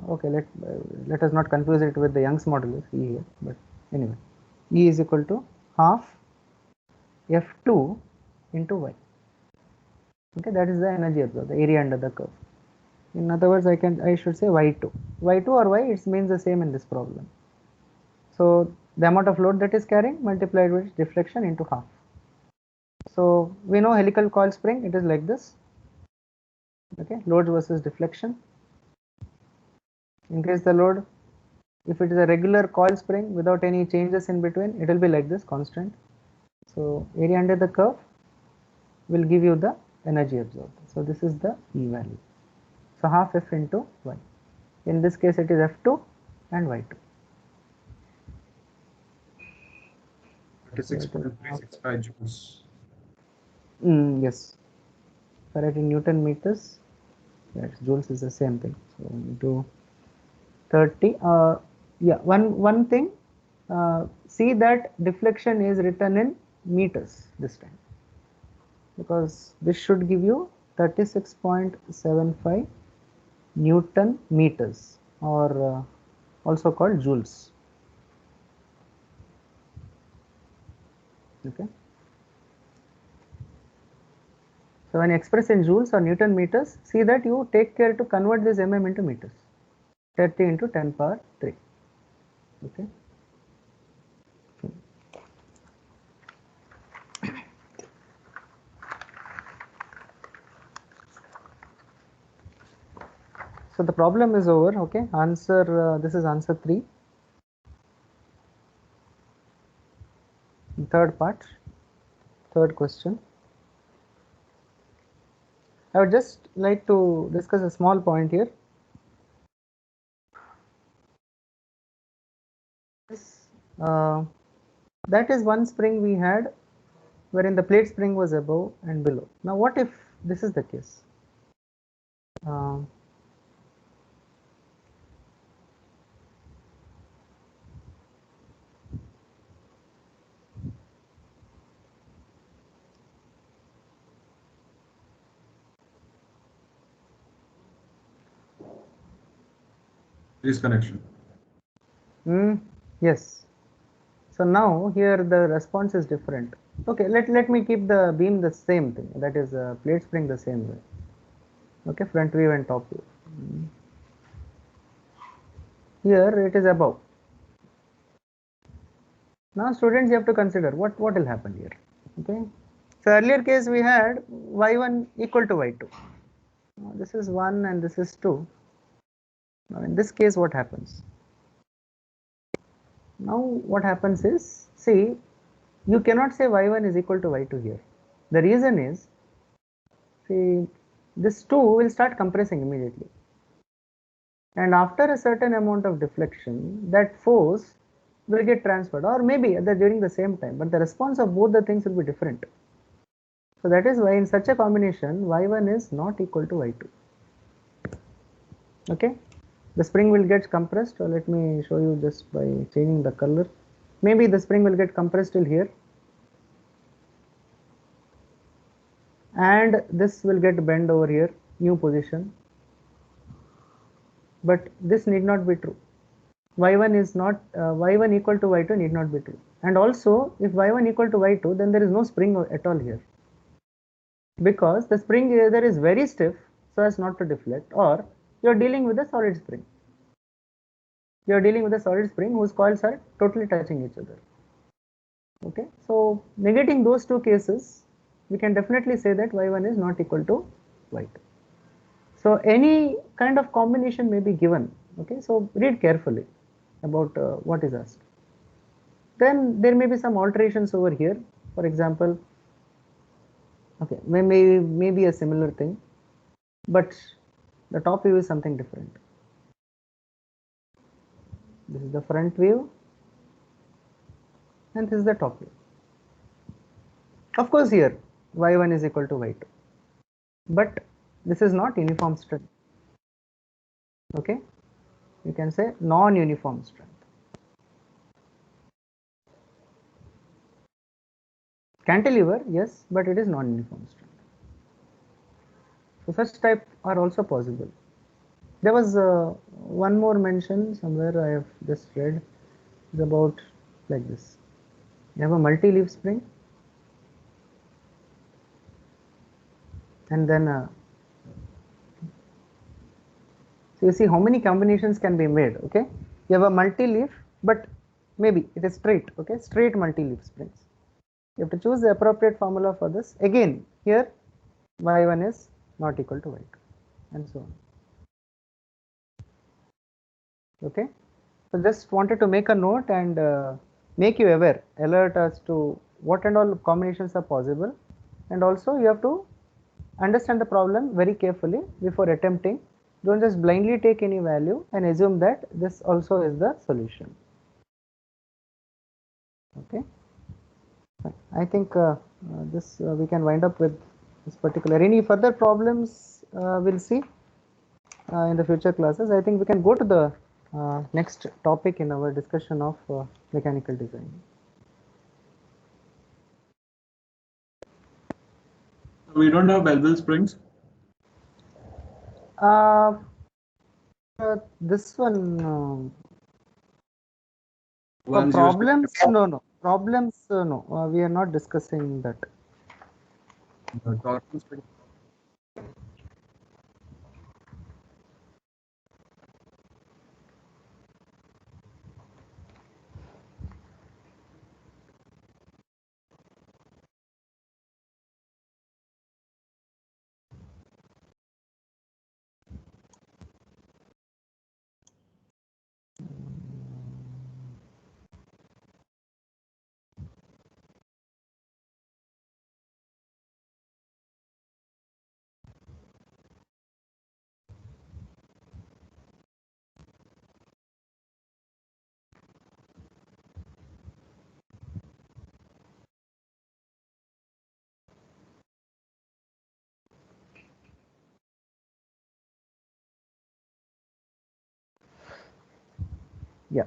okay. Let us not confuse it with the Young's modulus E here, but anyway, E is equal to half F2 into Y. Okay, that is the energy absorbed, the area under the curve. In other words, I should say Y2. Y2 or Y, it means the same in this problem. So the amount of load that is carrying multiplied with deflection into half. So we know helical coil spring, it is like this. Okay, load versus deflection. Increase the load. If it is a regular coil spring without any changes in between, it will be like this, constant. So area under the curve will give you the energy absorbed. So this is the E value. So half F into Y. In this case, it is F2 and Y2. 36.365 joules. Yes. Farad in Newton meters. Yes, joules is the same thing. So into 30. Yeah. One thing. See that deflection is written in meters this time, because this should give you 36.75 Newton meters, or also called joules. Okay. So when you express in joules or Newton meters, see that you take care to convert this mm into meters. 30 into 10 power 3. Okay. So the problem is over. Okay. Answer. This is answer 3. Third part. Third question. I would just like to discuss a small point here. That is one spring we had wherein the plate spring was above and below. Now what if this is the case? Disconnection. Yes. So now here the response is different. Okay, let me keep the beam the same thing, that is plate spring the same way. Okay, front view and top view. Here it is above. Now students, you have to consider what will happen here. Okay, so earlier case we had y1 equal to y2. Now this is 1 and this is 2. Now in this case what happens? Now what happens is, see, you cannot say y1 is equal to y2 here. The reason is, see, this 2 will start compressing immediately, and after a certain amount of deflection, that force will get transferred, or maybe during the same time, but the response of both the things will be different. So that is why in such a combination, y1 is not equal to y2. Okay, the spring will get compressed. So let me show you just by changing the color. Maybe the spring will get compressed till here, and this will get bent over here, new position. But this need not be true. Y1 is not y1 equal to y2 need not be true. And also, if y1 equal to y2, then there is no spring at all here, because the spring either is very stiff so as not to deflect, or you are dealing with a solid spring. You are dealing with a solid spring whose coils are totally touching each other. Okay, so negating those two cases, we can definitely say that y1 is not equal to y2. So any kind of combination may be given. Okay, so read carefully about what is asked. Then there may be some alterations over here. For example, okay, maybe a similar thing, but the top view is something different. This is the front view, and this is the top view. Of course, here y1 is equal to y2, but this is not uniform strength. Okay, you can say non-uniform strength. Cantilever, yes, but it is non-uniform strength. So such type are also possible. There was one more mention somewhere I have just read, is about like this. You have a multi-leaf spring, and then so you see how many combinations can be made. Okay, you have a multi-leaf, but maybe it is straight. Okay, straight multi-leaf springs. You have to choose the appropriate formula for this. Again, here y1 is not equal to y2, and so on. Okay, so just wanted to make a note and make you aware, alert as to what and all combinations are possible, and also you have to understand the problem very carefully before attempting. Don't just blindly take any value and assume that this also is the solution. Okay, I think this we can wind up with this particular. Any further problems we'll see in the future classes. I think we can go to the next topic in our discussion of mechanical design. We don't have Belleville springs. This one Ones problems, no problems, no, we are not discussing that. Torsion spring. Yeah.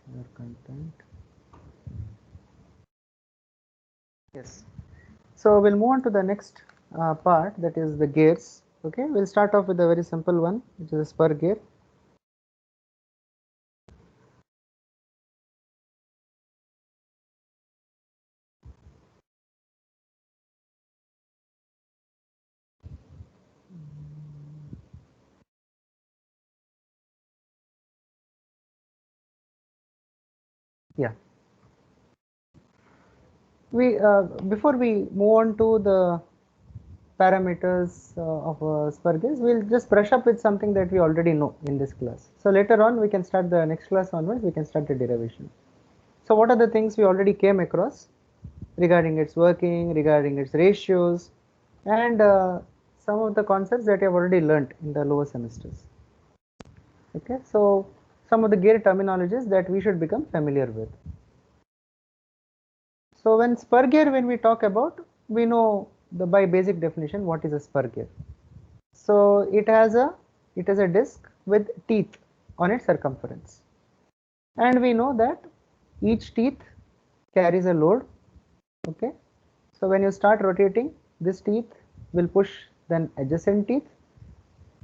Share content. Yes. So we'll move on to the next part, that is the gears. Okay, we'll start off with a very simple one, which is a spur gear. Yeah. We before we move on to the parameters of spur gears, we'll just brush up with something that we already know in this class. So later on, we can start the next class onwards, we can start the derivation. So what are the things we already came across regarding its working, regarding its ratios, and some of the concepts that you have already learnt in the lower semesters. Okay, so some of the gear terminologies that we should become familiar with. So when spur gear, when we talk about, we know the by basic definition what is a spur gear. So it has a disc with teeth on its circumference, and we know that each teeth carries a load. Okay, so when you start rotating, this teeth will push then adjacent teeth.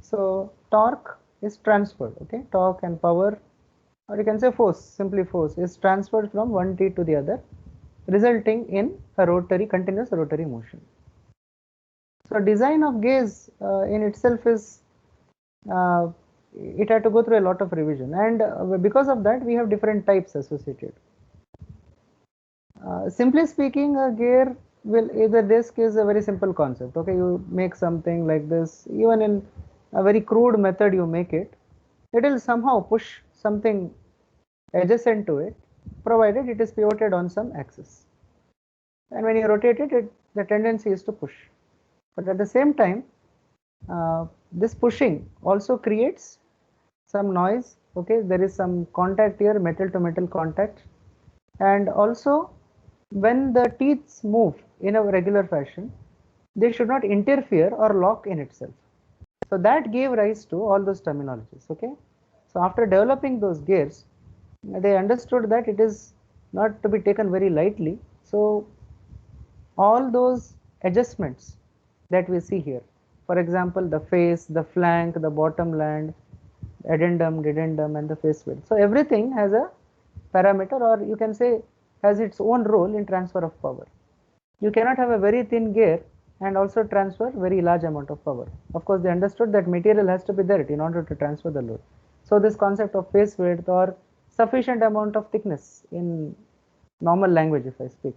So torque is transferred. Okay, torque and power, or you can say force, simply force, is transferred from one teeth to the other, resulting in a rotary, continuous rotary motion. So design of gears in itself is, it had to go through a lot of revision, and because of that we have different types associated. Simply speaking, a gear will, either disc is a very simple concept. Okay, you make something like this, even in a very crude method you make it, it will somehow push something adjacent to it, provided it is pivoted on some axis. And when you rotate it, the tendency is to push. But at the same time, this pushing also creates some noise. Okay, there is some contact here, metal to metal contact, and also when the teeth move in a regular fashion, they should not interfere or lock in itself. So that gave rise to all those terminologies. Okay, so after developing those gears, they understood that it is not to be taken very lightly. So all those adjustments that we see here, for example, the face, the flank, the bottom land, addendum, dedendum, and the face width. So everything has a parameter, or you can say has its own role in transfer of power. You cannot have a very thin gear and also transfer very large amount of power. Of course, they understood that material has to be there in order to transfer the load. So this concept of face width or sufficient amount of thickness, in normal language if I speak,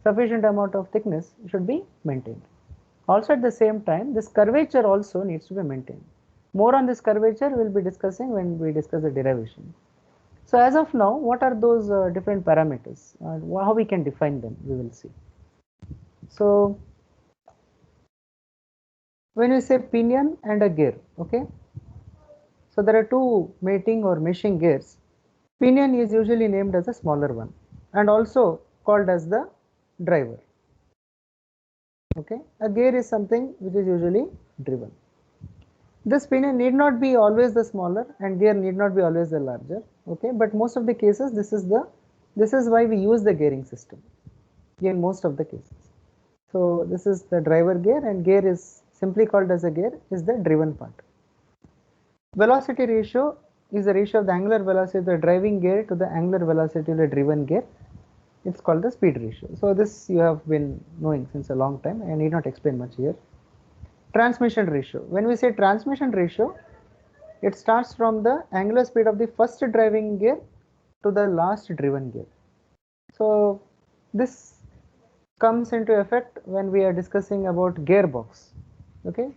sufficient amount of thickness should be maintained. Also at the same time, this curvature also needs to be maintained. More on this curvature we will be discussing when we discuss the derivation. So as of now, what are those different parameters? How we can define them, we will see. So when we say pinion and a gear, okay, so there are two mating or meshing gears. Pinion is usually named as a smaller one and also called as the driver. Okay, a gear is something which is usually driven. This pinion need not be always the smaller and gear need not be always the larger. Okay, but most of the cases this is why we use the gearing system in most of the cases. So this is the driver gear, and gear is simply called as a gear is the driven part. Velocity ratio is the ratio of the angular velocity of the driving gear to the angular velocity of the driven gear. It's called the speed ratio. So this you have been knowing since a long time. I need not explain much here. Transmission ratio. When we say transmission ratio, it starts from the angular speed of the first driving gear to the last driven gear. So this comes into effect when we are discussing about gearbox. Okay,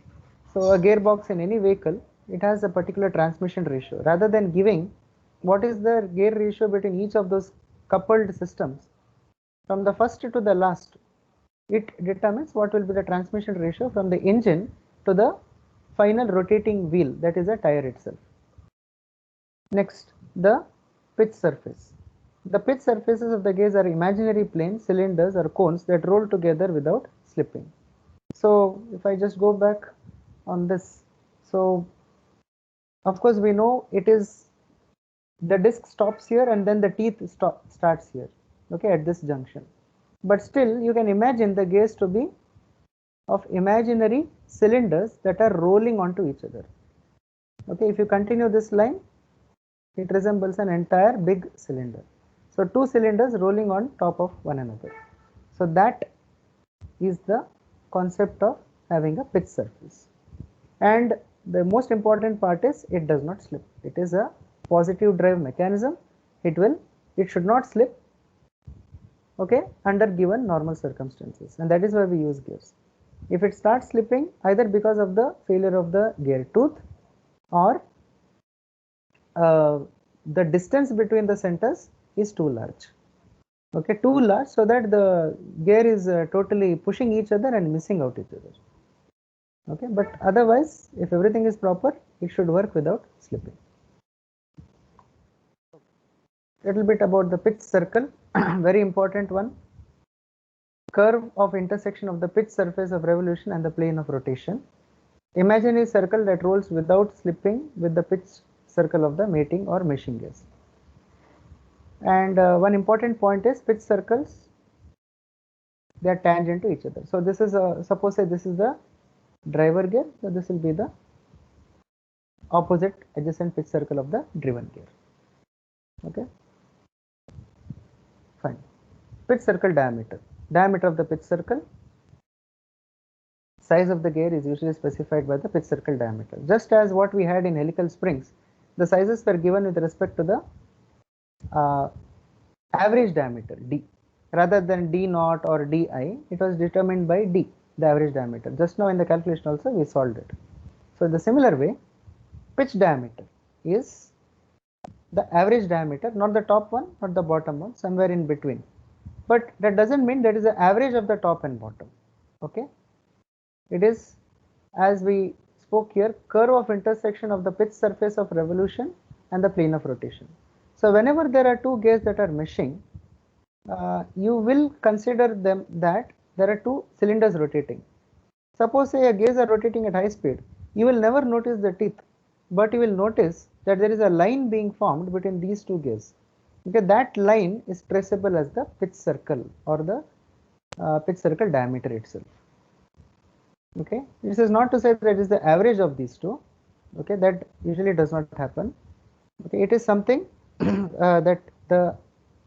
so a gearbox in any vehicle, it has a particular transmission ratio. Rather than giving what is the gear ratio between each of those coupled systems from the first to the last, it determines what will be the transmission ratio from the engine to the final rotating wheel, that is a tire itself. Next, the pitch surface. The pitch surfaces of the gears are imaginary planes, cylinders or cones that roll together without slipping. So if I just go back on this, so of course we know it is the disc stops here and then the teeth starts here, okay, at this junction. But still you can imagine the gears to be of imaginary cylinders that are rolling onto each other. Okay, if you continue this line, it resembles an entire big cylinder. So two cylinders rolling on top of one another. So that is the concept of having a pitch surface. And the most important part is it does not slip. It is a positive drive mechanism. It should not slip, okay, under given normal circumstances, and that is why we use gears. If it starts slipping, either because of the failure of the gear tooth or the distance between the centers is too large, okay, too large, so that the gear is totally pushing each other and missing out each other. Okay, but otherwise if everything is proper, it should work without slipping. Little bit about the pitch circle, very important one. Curve of intersection of the pitch surface of revolution and the plane of rotation. Imaginary circle that rolls without slipping with the pitch circle of the mating or meshing gears. And one important point is pitch circles, they are tangent to each other. So this is suppose say this is the driver gear, so this will be the opposite adjacent pitch circle of the driven gear. Okay, fine. Pitch circle diameter. Diameter of the pitch circle. Size of the gear is usually specified by the pitch circle diameter. Just as what we had in helical springs, the sizes were given with respect to the average diameter D. Rather than D naught or Di, it was determined by D, the average diameter. Just now in the calculation also we solved it. So in the similar way, pitch diameter is the average diameter, not the top one, not the bottom one, somewhere in between. But that doesn't mean that is the average of the top and bottom. Okay, it is, as we spoke here, curve of intersection of the pitch surface of revolution and the plane of rotation. So whenever there are two gears that are meshing, you will consider them that there are two cylinders rotating. Suppose say a gears are rotating at high speed, you will never notice the teeth, but you will notice that there is a line being formed between these two gears. Okay, that line is traceable as the pitch circle or the pitch circle diameter itself. Okay, this is not to say that it is the average of these two. Okay, that usually does not happen. Okay, it is something that the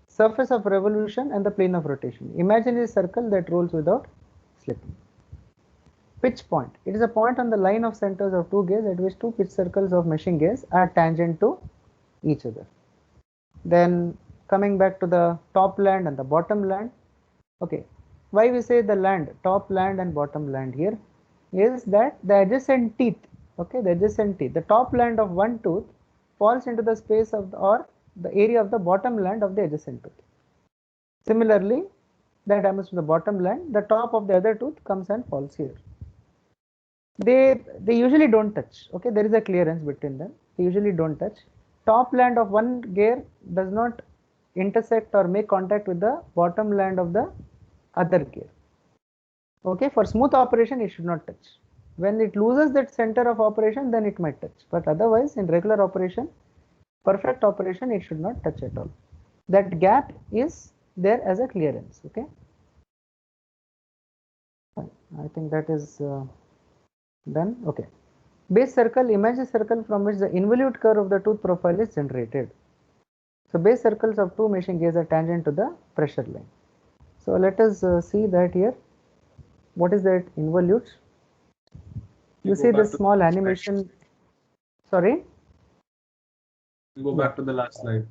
surface of revolution and the plane of rotation. Imagine a circle that rolls without slipping. Pitch point. It is a point on the line of centers of two gears at which two pitch circles of meshing gears are tangent to each other. Then coming back to the top land and the bottom land. Okay, why we say the land, top land and bottom land here is that the adjacent teeth, okay, the adjacent teeth, the top land of one tooth falls into the space of the, or the area of the bottom land of the adjacent tooth. Similarly, that happens to the bottom land, the top of the other tooth comes and falls here. They usually don't touch. Okay, there is a clearance between them. They usually don't touch. Top land of one gear does not intersect or make contact with the bottom land of the other gear. Okay, for smooth operation it should not touch. When it loses that center of operation, then it might touch, but otherwise in regular operation, perfect operation, it should not touch at all. That gap is there as a clearance. Okay, I think that is done. Okay, base circle. Imagine a circle from which the involute curve of the tooth profile is generated. So base circles of two meshing gears are tangent to the pressure line. So let us see that here. What is that involute? You see this small animation. Sorry? Go back to the last slide.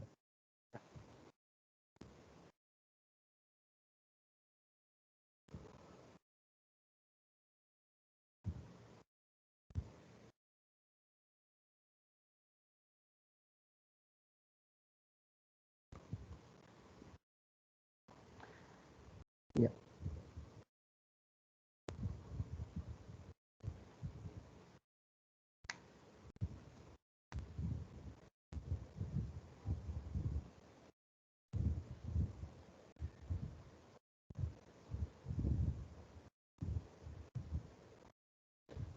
Yeah.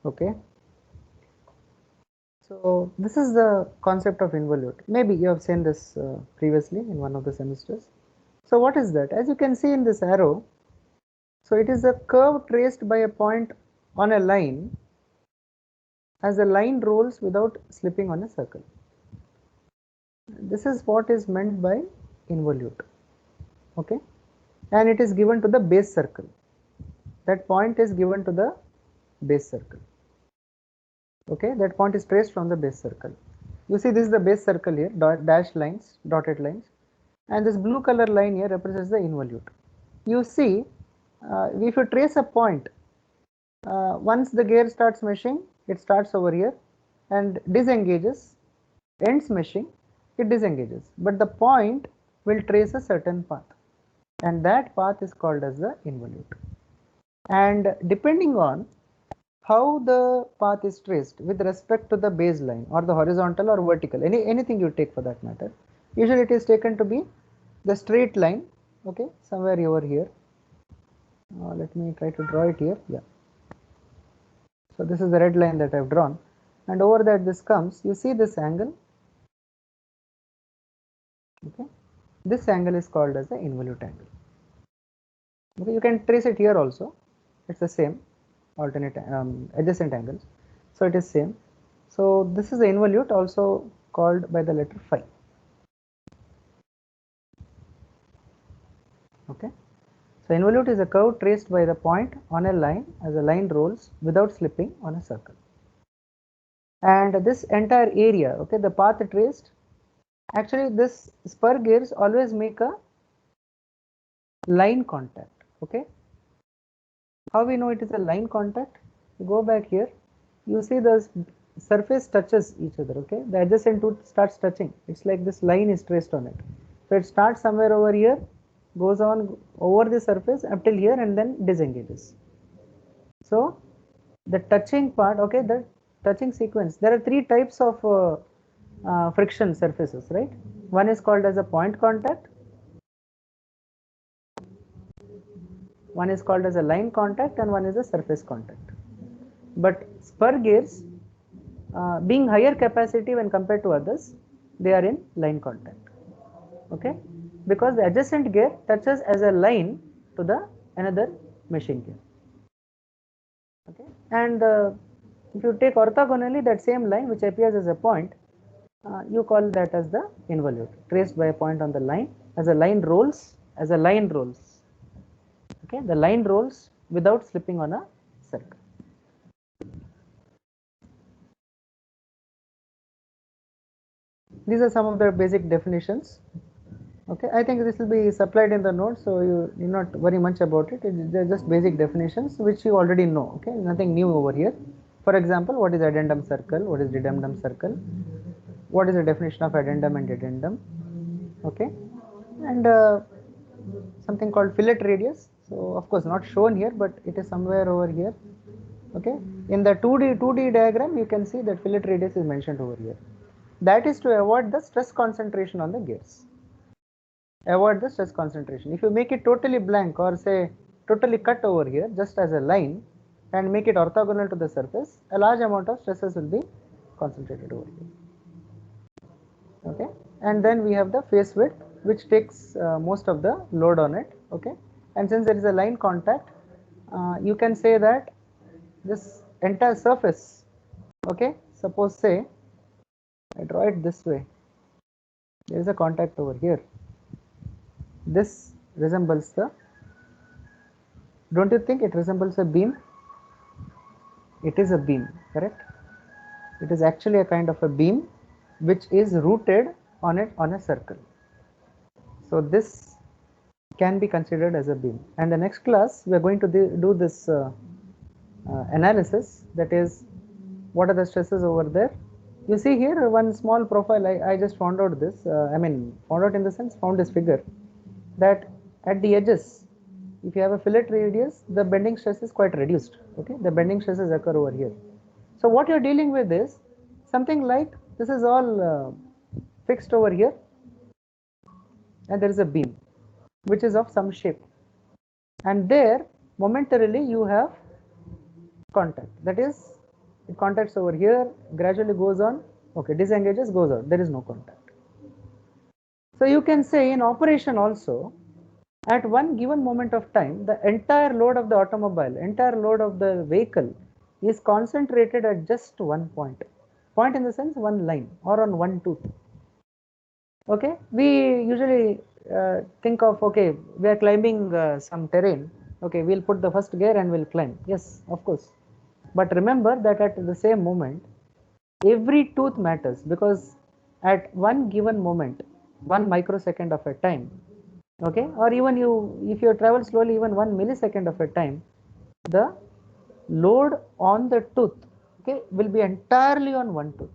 Okay. So this is the concept of involute. Maybe you have seen this previously in one of the semesters. So what is that? As you can see in this arrow, so it is a curve traced by a point on a line as the line rolls without slipping on a circle. This is what is meant by involute. Okay, and it is given to the base circle. That point is given to the base circle. Okay, that point is traced from the base circle. You see this is the base circle here, dashed lines, dotted lines, and this blue color line here represents the involute. You see, if you trace a point, once the gear starts meshing, it starts over here and disengages, ends meshing, it disengages, but the point will trace a certain path, and that path is called as the involute. And depending on how the path is traced with respect to the baseline or the horizontal or vertical, anything you take for that matter, usually it is taken to be the straight line. Okay, somewhere over here. Let me try to draw it here. Yeah. So this is the red line that I have drawn, and over that this comes. You see this angle. Okay, this angle is called as the involute angle. Okay, you can trace it here also. It's the same alternate adjacent angles, so it is same. So this is the involute, also called by the letter phi. Okay. So involute is a curve traced by the point on a line as a line rolls without slipping on a circle. And this entire area, okay, the path traced, actually this spur gears always make a line contact. Okay. How we know it is a line contact? You go back here, you see the surface touches each other. Okay, the adjacent tooth starts touching. It's like this line is traced on it. So it starts somewhere over here, goes on over the surface up till here, and then disengages. So the touching part, okay, the touching sequence, there are three types of friction surfaces, right? One is called as a point contact, one is called as a line contact, and one is a surface contact. But spur gears, being higher capacity when compared to others, they are in line contact. Okay, because the adjacent gear touches as a line to the another machine gear. Okay, and if you take orthogonally that same line which appears as a point, you call that as the involute, traced by a point on the line as a line rolls, okay, the line rolls without slipping on a circle. These are some of the basic definitions. Okay, I think this will be supplied in the notes, so you need not worry much about it. They're just basic definitions which you already know. Okay, nothing new over here. For example, what is addendum circle? What is dedendum circle? What is the definition of addendum and dedendum? Okay, and something called fillet radius. So of course not shown here, but it is somewhere over here. Okay, in the 2D diagram you can see that fillet radius is mentioned over here. That is to avoid the stress concentration on the gears. Avoid the stress concentration. If you make it totally blank or say totally cut over here just as a line and make it orthogonal to the surface, a large amount of stresses will be concentrated over here. Okay, and then we have the face width which takes most of the load on it. Okay, and since there is a line contact, you can say that this entire surface, okay, suppose say I draw it this way, there is a contact over here. This resembles the, don't you think it resembles a beam? It is a beam, correct? It is actually a kind of a beam which is rooted on it on a circle. So this can be considered as a beam. And the next class we are going to do this analysis, that is what are the stresses over there. You see here one small profile, I just found out this, found out in the sense found this figure, that at the edges, if you have a fillet radius, the bending stress is quite reduced. Okay, the bending stresses occur over here. So what you are dealing with is something like this is all fixed over here, and there is a beam which is of some shape, and there momentarily you have contact, that is it contacts over here, gradually goes on, okay, disengages, goes out, there is no contact. So you can say in operation also, at one given moment of time, the entire load of the automobile, entire load of the vehicle is concentrated at just one point. Point in the sense one line or on one tooth. Okay, we usually think of, okay, we are climbing some terrain. Okay, we'll put the first gear and we'll climb. Yes, of course. But remember that at the same moment, every tooth matters, because at one given moment, 1 microsecond of a time, okay, or even if you travel slowly, even 1 millisecond of a time, the load on the tooth, okay, will be entirely on one tooth.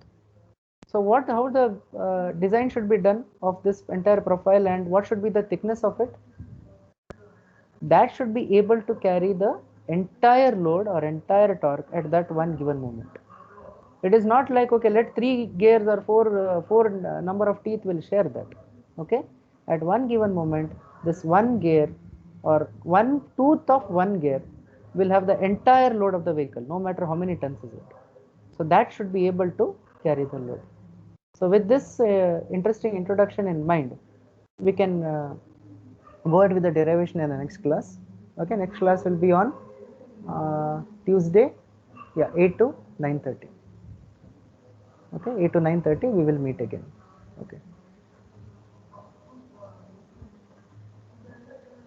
So how the design should be done of this entire profile, and what should be the thickness of it? That should be able to carry the entire load or entire torque at that one given moment. It is not like, okay, let 3 gears or 4 number of teeth will share that. Okay, at one given moment, this one gear or one tooth of one gear will have the entire load of the vehicle, no matter how many tons is it. So that should be able to carry the load. So with this interesting introduction in mind, we can go ahead with the derivation in the next class. Okay, next class will be on Tuesday, yeah, 8 to 9:30. Okay, 8 to 9:30 we will meet again. Okay.